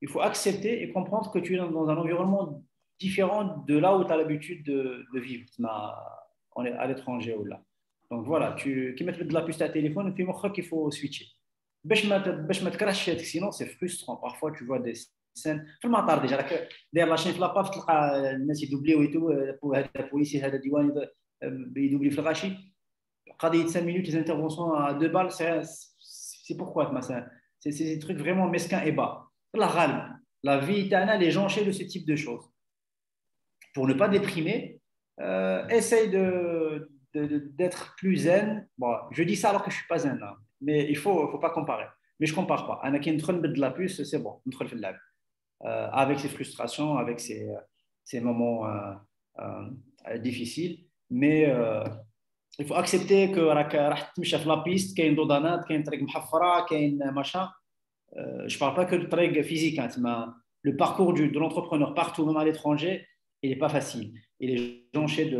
S2: Il faut accepter et comprendre que tu es dans un environnement différent de là où tu as l'habitude de vivre. On est à l'étranger ou là. Donc voilà, qui met de la puce à téléphone et puis il faut switcher. Sinon c'est frustrant. Parfois tu vois des scènes. في المطار déjà داير لاشين في لاباف تلقى الناس يدوبليو ايتو هذا بوليسي هذا ديواني يدوبلي في الغاشي قضيه 5 minutes les interventions à 2 balles c'est pourquoi c'est des trucs vraiment mesquins et bas. La vie éternelle, les gens cherchent de ce type de choses. Pour ne pas déprimer, essaye d'être plus zen. Bon, je dis ça alors que je ne suis pas zen, hein, mais il ne faut pas comparer. Mais je ne compare pas. Un qui est de la puce, c'est bon, avec ses frustrations, avec ses moments difficiles. Mais il faut accepter que راح تمشي في la piste, كاين دودانات, كاين طريق محفرة, كاين machin. Je ne parle pas que le travail physique, hein, le parcours de l'entrepreneur partout, même à l'étranger, il n'est pas facile. Et les gens cherchent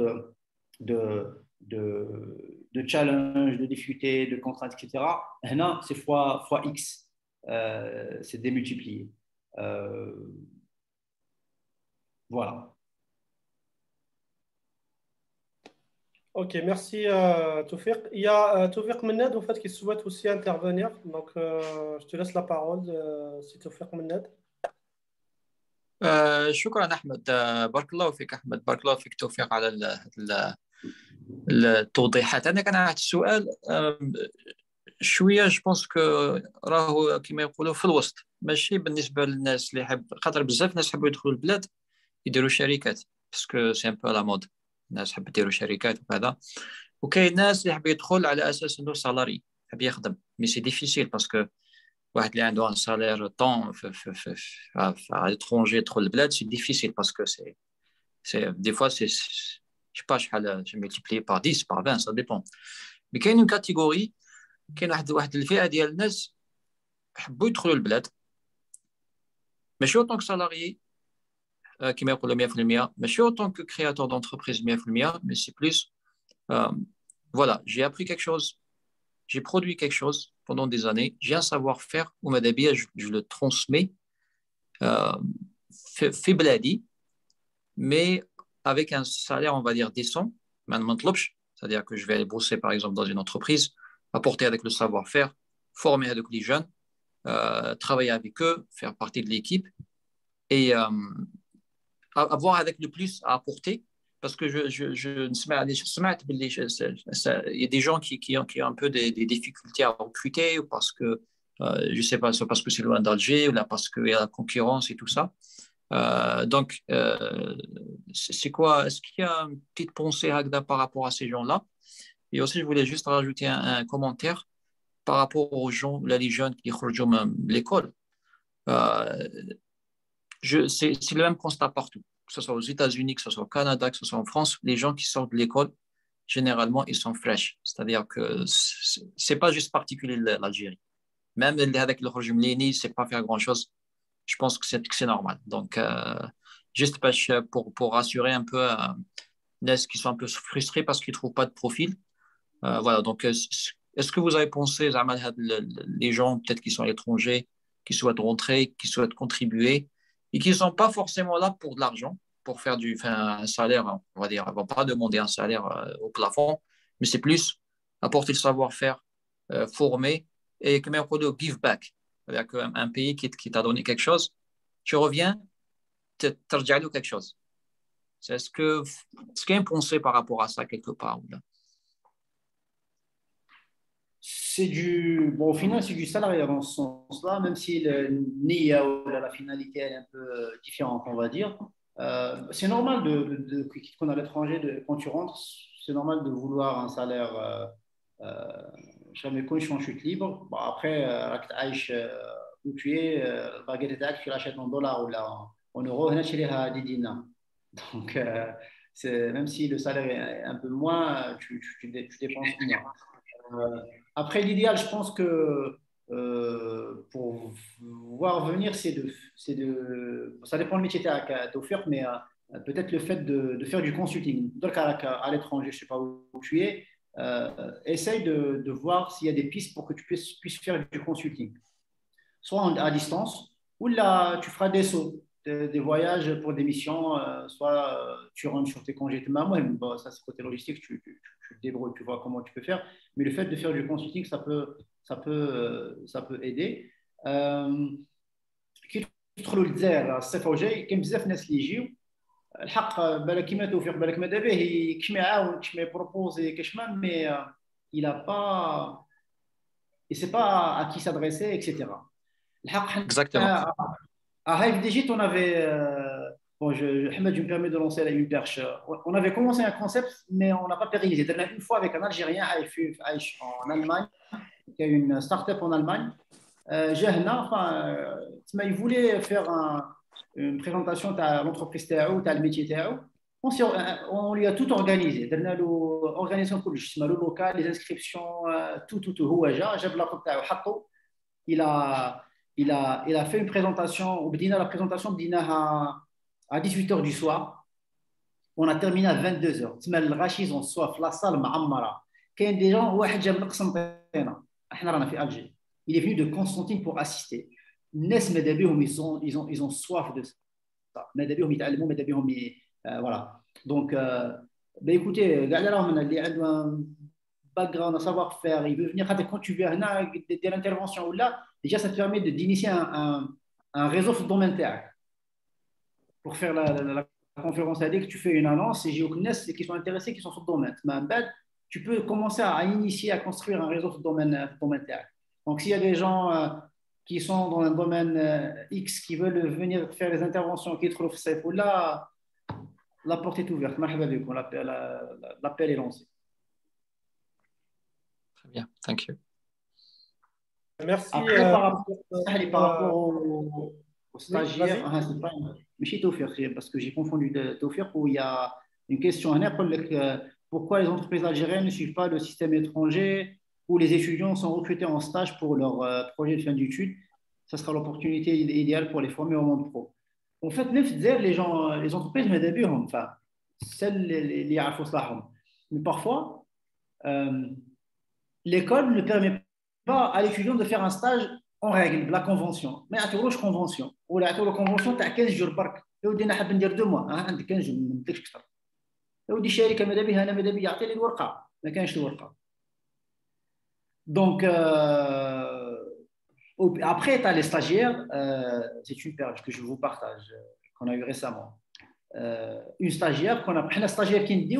S2: de challenge, de difficultés, de contraintes, etc. Là, c'est fois X. C'est démultiplié. Voilà.
S1: Ok, merci Toufiq. Il y a Toufiq Mennad en fait, qui souhaite aussi intervenir. Donc, je te laisse la parole, si Toufiq Mennad.
S3: شكرا أحمد. بارك الله فيك أحمد، بارك الله فيك توفيق على التوضيحات. أنا كان عندي السؤال شوية. جو بونس كو راهو كما يقولوا في الوسط، ماشي بالنسبة للناس اللي يحب، خاطر بزاف ناس يحبوا يدخلوا البلاد يديروا شركات باسكو سي ان بو لا مود، الناس حب يديروا شركات وكذا. وكاين ناس اللي يحب يدخل على اساس انه سالاري، يحب يخدم، مي سي ديفيسيل باسكو واحد اللي عنده ان سالير طون في على الترونجي يدخل البلاد سي ديفيسيل باسكو سي دي فوا سي جو با شحال ملتيبلي بار 10 بار 20 سا ديبون. مي كاين اون كاتيجوري، كاين واحد الفئه ديال الناس حبوا يدخلوا البلاد ماشي اوطونك سالاريي، qui m'appelle le 100%. Mais je suis en tant que créateur d'entreprise 100%, mais c'est plus, voilà, j'ai appris quelque chose, j'ai produit quelque chose pendant des années, j'ai un savoir-faire, ou je le transmets, fait bladi, mais avec un salaire, on va dire, décent, c'est-à-dire que je vais aller bosser, par exemple, dans une entreprise, apporter avec le savoir-faire, former avec les jeunes, travailler avec eux, faire partie de l'équipe et avoir avec le plus à apporter. Parce que il y a des gens qui ont un peu des difficultés à recruter, ou parce que, je ne sais pas, soit parce que c'est loin d'Alger, ou là parce qu'il y a la concurrence et tout ça. Donc, c'est quoi? Est-ce qu'il y a une petite pensée, Agda, par rapport à ces gens-là? Et aussi, je voulais juste rajouter un commentaire par rapport aux gens, là, les jeunes qui sortent de l'école. C'est le même constat partout, que ce soit aux États-Unis, que ce soit au Canada, que ce soit en France. Les gens qui sortent de l'école, généralement, ils sont fraîches. C'est-à-dire que ce n'est pas juste particulier de l'Algérie. Même avec le régime Léni, il ne sait pas faire grand-chose. Je pense que c'est normal. Donc, juste pour rassurer un peu les qui sont un peu frustrés parce qu'ils ne trouvent pas de profil. Voilà, donc, est-ce que vous avez pensé, les gens peut-être qui sont à l'étranger, qui souhaitent rentrer, qui souhaitent contribuer et qui ne sont pas forcément là pour de l'argent, pour faire un salaire, on va dire, ils ne vont pas demander un salaire au plafond, mais c'est plus apporter le savoir-faire, former et, comme on dit, give back. C'est-à-dire qu'un pays qui t'a donné quelque chose, tu reviens, tu as quelque chose. Est-ce qu'il y a une pensée par rapport à ça quelque part ou là?
S2: Bon, au final, c'est du salariat dans ce sens-là, même si le NIA ou la finalité est un peu différente, on va dire. C'est normal qu'on est à l'étranger, quand tu rentres, c'est normal de vouloir un salaire jamais connu en chute libre. Bon, après, où tu es, baguette tu l'achètes en dollars ou là, en euros, tu l'achètes 10 dinars. Donc, même si le salaire est un peu moins, tu dépenses moins. Après, l'idéal, je pense que pour voir venir, ça dépend du métier que tu offres, mais peut-être le fait de faire du consulting. Donc, à l'étranger, je ne sais pas où tu es, essaye de voir s'il y a des pistes pour que tu puisses faire du consulting, soit à distance, ou là, tu feras des sauts. Des voyages pour des missions, soit tu rentres sur tes congés de maman, bon, ça c'est côté logistique, tu te débrouilles, tu vois comment tu peux faire, mais le fait de faire du consulting, ça peut aider. كي تدخلوا للجزائر الصيف وجاي كاين بزاف ناس اللي يجيو الحق بالك كيما توفيق بالك ماذا به كيما يعاون كيما يبروبوزي كيما مي il a pas il sait pas à qui s'adresser etc. الحق
S3: Exactement.
S2: À Hive Digit, on avait, Ahmed, je me permets de lancer une perche. On avait commencé un concept, mais on n'a pas pérennisé. Une fois avec un Algérien en Allemagne, qui a une start-up en Allemagne. Il voulait faire une présentation de l'entreprise TAO, de le métier TAO. On lui a tout organisé. Organisation le local, les inscriptions, tout. Il a fait une présentation, la présentation à 18h du soir. On a terminé à 22h. Le rachis en soif, la salle ma'amara. Il y a des gens, il est venu de Constantine pour assister. Ils ont soif de ça. Voilà. Donc, écoutez, un background, un savoir-faire, il veut venir quand tu viens de l'intervention ou là, déjà ça te permet d'initier un réseau de domaine pour faire la conférence. Dès que tu fais une annonce, et j'ai aucune et qui sont intéressés, qui sont sur le domaine. Mais tu peux commencer à initier, à construire un réseau de domaine tech. Donc, s'il y a des gens qui sont dans un domaine X qui veulent venir faire les interventions, qui trouvent ça, là, la porte est ouverte. L'appel est lancé.
S3: Très bien, thank you.
S1: Merci.
S2: Après, par rapport aux stagiaires, parce que j'ai confondu Tawfiq où il y a une question. Pourquoi les entreprises algériennes ne suivent pas le système étranger où les étudiants sont recrutés en stage pour leur projet de fin d'études? Ça sera l'opportunité idéale pour les former au monde pro. En fait, même les gens, les entreprises, mais début, enfin, celles qui ont fait. Mais parfois, l'école ne permet pas à l'étudiant de faire un stage en règle, la convention. Mais à tout convention. Ou la convention, tu as 15 jours par an. Et on dit, on dire 2 mois. عندك 15 jours, ما بدكش أكثر. ودي شركة ماذا بها أنا ماذا بي يعطي لي الورقة ما كانش الورقة. Donc, après, tu as les stagiaires. C'est une période que je vous partage, qu'on a eu récemment. Une stagiaire qu'on a pris, la stagiaire qui dit,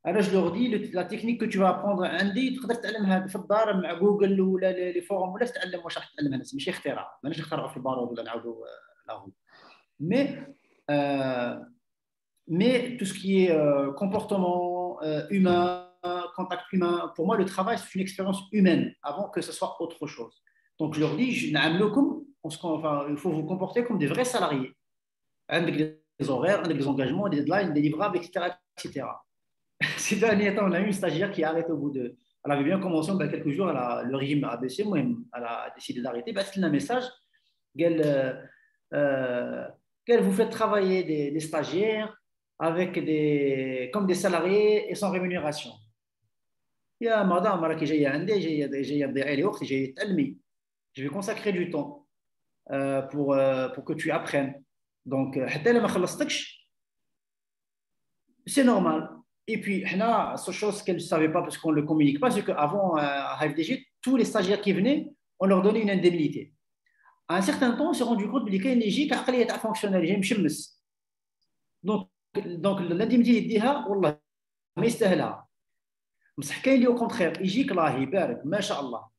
S2: alors je leur dis, la technique que tu vas apprendre عندي تقدر تعلمها في الدار مع جوجل ولا لي فورم ولا تتعلم واش راح تتعلمها الناس ماشي اختراع ماناش نخترعوا في البارود ولا نعاودوا لاهو mais tout ce qui est comportement humain, contact humain, pour moi, le travail, c'est une expérience humaine avant que ce soit autre chose. Donc, je leur dis, enfin, il faut vous comporter comme des vrais salariés. Avec des horaires, avec des engagements, des deadlines, des livrables, etc. etc. Ces derniers temps, on a eu une stagiaire qui a arrêté au bout de. Elle avait bien commencé, quelques jours, le régime a baissé, elle a décidé d'arrêter. C'est un message qu'elle vous fait travailler des stagiaires comme des salariés et sans rémunération. يا مدام راكي جايه عندي جايه تضيعي لي وقتي جايه تعلمي. Je vais consacrer du temps pour que tu apprennes. Donc حتى لما خلصتكش c'est normal. Et puis la seule chose qu'elle ne savait pas parce qu'on ne le communique pas, c'est qu'avant à HFDG, tous les stagiaires qui venaient, on leur donnait une indemnité. À un certain temps, on s'est rendu compte qu'il y a une logique عقلية fonctionnelle, j'ai مشمس. Donc l'indemnité اللي يديها والله ما يستاهلها. بصح كاين اللي au contraire يجيك الله يبارك ما شاء الله.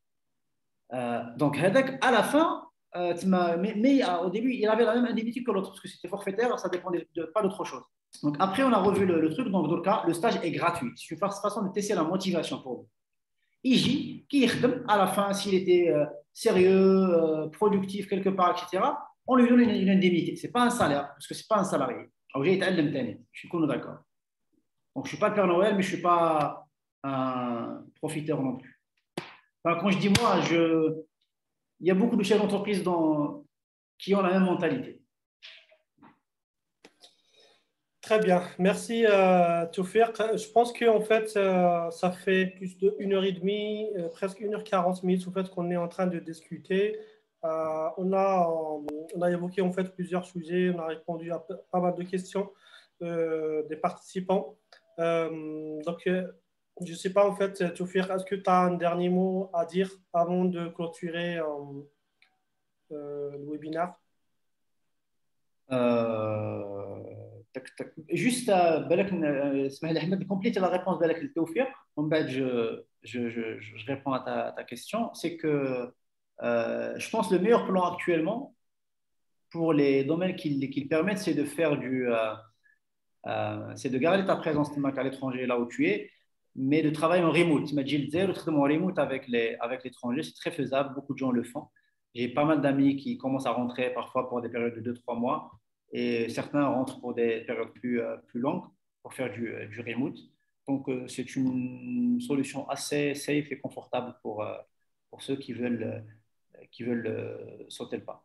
S2: Donc هذاك à la fin mais au début il avait la même indemnité que l'autre parce que c'était forfaitaire, ça dépendait pas d'autre chose. Donc après on a revu le truc, donc dans le cas le stage est gratuit. C'est une façon de tester la motivation pour vous. يجي كي يخدم à la fin s'il était sérieux, productif quelque part, etc. On lui donne une indemnité. C'est pas un salaire parce que c'est pas un salarié. أو جاي يتعلم ثاني. Je suis d'accord. Donc je suis pas le Père Noël mais je suis pas un profiteur non plus. Enfin, quand je dis moi, il y a beaucoup de chefs d'entreprise qui ont la même mentalité.
S1: Très bien, merci Tawfiq. Je pense qu'en fait, ça fait plus de 1h30, presque 1h40 minutes en fait, qu'on est en train de discuter. On a évoqué en fait plusieurs sujets, on a répondu à pas mal de questions des participants. Donc, je ne sais pas en fait, Tawfiq, est-ce que tu as un dernier mot à dire avant de clôturer le webinaire?
S2: Juste, اسمح لي Ahmed, compléter la réponse de Tawfiq. En fait, je réponds à ta question. C'est que je pense que le meilleur plan actuellement pour les domaines qui le permettent, c'est de faire c'est de garder ta présence à l'étranger là où tu es, mais de travailler en remote. Tu m'as dit le traitement en remote avec l'étranger, c'est très faisable. Beaucoup de gens le font. J'ai pas mal d'amis qui commencent à rentrer parfois pour des périodes de 2-3 mois. Et certains rentrent pour des périodes plus longues pour faire du remote. Donc, c'est une solution assez safe et confortable pour ceux qui veulent sauter le pas.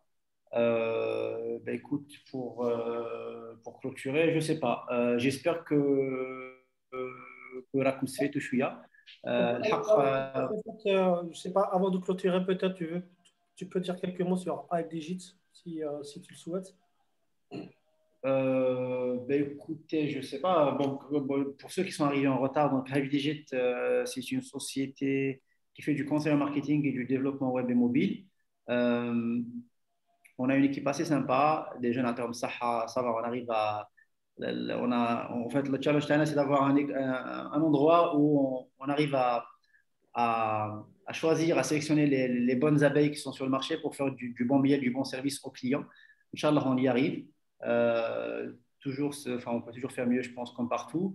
S2: Écoute, pour clôturer, je ne sais pas. J'espère que Rakousé Touchouya.
S1: Je ne sais pas, avant de clôturer, peut-être tu peux dire quelques mots sur HFDigit si tu le souhaites.
S2: Écoutez, je ne sais pas. Bon, pour ceux qui sont arrivés en retard, donc HFDigit, c'est une société qui fait du conseil en marketing et du développement web et mobile. On a une équipe assez sympa, des jeunes internes, ça va, on arrive à. En fait, le challenge, c'est d'avoir un endroit où on arrive à choisir, à sélectionner les bonnes abeilles qui sont sur le marché pour faire du bon miel, du bon service aux clients. Inch'Allah, on y arrive. On peut toujours faire mieux, je pense, comme partout.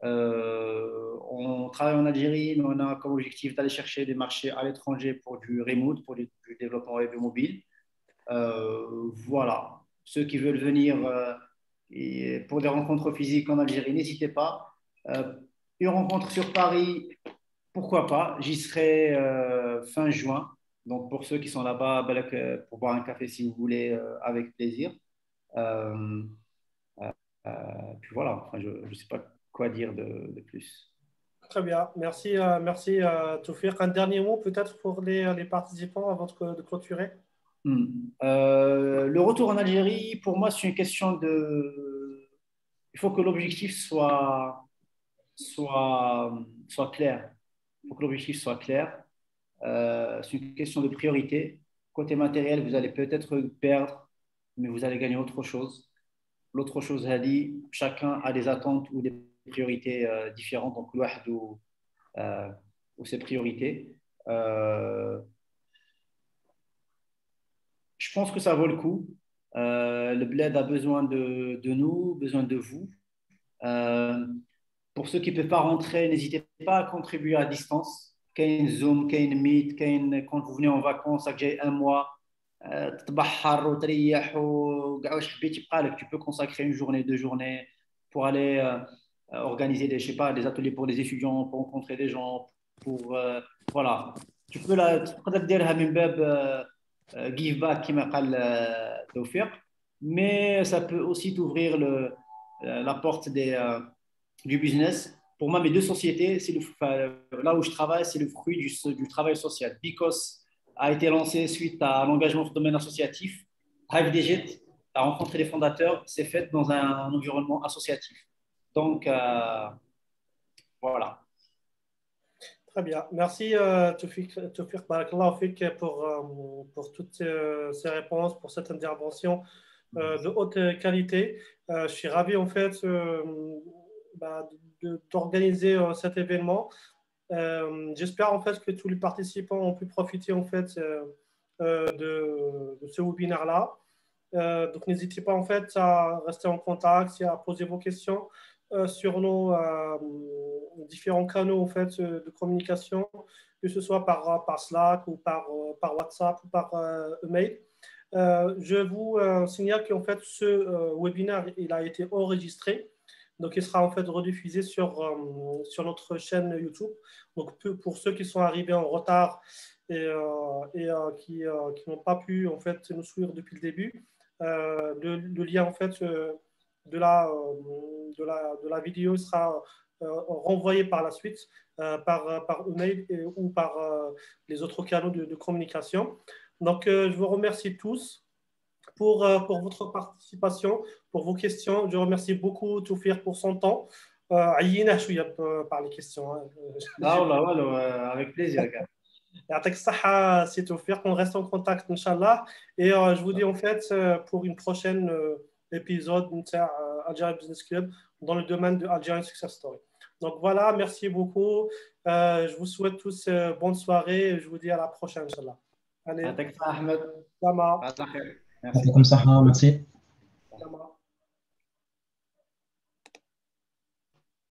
S2: On travaille en Algérie, mais on a comme objectif d'aller chercher des marchés à l'étranger pour du remote, pour du développement web et mobile. Voilà. Ceux qui veulent venir pour des rencontres physiques en Algérie, n'hésitez pas. Une rencontre sur Paris, pourquoi pas. J'y serai fin juin. Donc, pour ceux qui sont là-bas, pour boire un café si vous voulez, avec plaisir. Puis voilà, enfin, je ne sais pas quoi dire de plus.
S1: Très bien. Merci, merci Toufiq. Un dernier mot peut-être pour les participants avant de clôturer.
S2: Le retour en Algérie, pour moi, c'est une question de... Il faut que l'objectif soit clair. Il faut que l'objectif soit clair. C'est une question de priorité. Côté matériel, vous allez peut-être perdre, mais vous allez gagner autre chose. L'autre chose, Hadi, chacun a des attentes ou des priorités différentes. Donc, ou ses priorités. Je pense que ça vaut le coup. Le bled a besoin de nous, besoin de vous. Pour ceux qui ne peuvent pas rentrer, n'hésitez pas à contribuer à distance. Qu'il Zoom, qu'il Meet, quand vous venez en vacances, ça j'ai un mois, tu peux consacrer une journée, 2 journées pour aller organiser des, je sais pas, des ateliers pour les étudiants, pour rencontrer des gens, pour voilà. Tu peux give back qui m'appelle Tawfiq, mais ça peut aussi t'ouvrir la porte du business. Pour moi, mes 2 sociétés, là où je travaille, c'est le fruit du travail social. Bicos a été lancé suite à l'engagement dans le domaine associatif. Hive Digit a rencontré les fondateurs, c'est fait dans un environnement associatif. Donc, voilà.
S1: Très bien. Merci Toufiq Barakallahu Fik pour toutes ces réponses, pour cette intervention de haute qualité. Je suis ravi en fait d'organiser cet événement. J'espère en fait que tous les participants ont pu profiter en fait de ce webinaire-là. Donc n'hésitez pas en fait à rester en contact, à poser vos questions sur nos différents canaux en fait de communication, que ce soit par Slack ou par WhatsApp ou par email. Je vous signale qu'en fait ce webinaire il a été enregistré, donc il sera en fait rediffusé sur notre chaîne YouTube. Donc pour ceux qui sont arrivés en retard et qui n'ont pas pu en fait nous suivre depuis le début, le lien en fait de la vidéo sera renvoyé par la suite par email ou par les autres canaux de communication. Donc, je vous remercie tous pour votre participation, pour vos questions. Je remercie beaucoup Toufiq pour son temps. عيينا شوية par les questions.
S2: Avec plaisir.
S1: يعطيك الصحة سي توفيق. On reste en contact, Inch'Allah. Et je vous dis en fait pour une prochaine épisode de Algerian Business Club dans le domaine de Algerian Success Story. Donc voilà, merci beaucoup. Je vous souhaite tous bonne soirée et je vous dis à la prochaine, Inch'Allah. Allez.
S2: يعطيك الصحة أحمد.
S1: Lama.
S2: Merci.
S8: يعطيكم الصحة. Merci.
S1: Lama.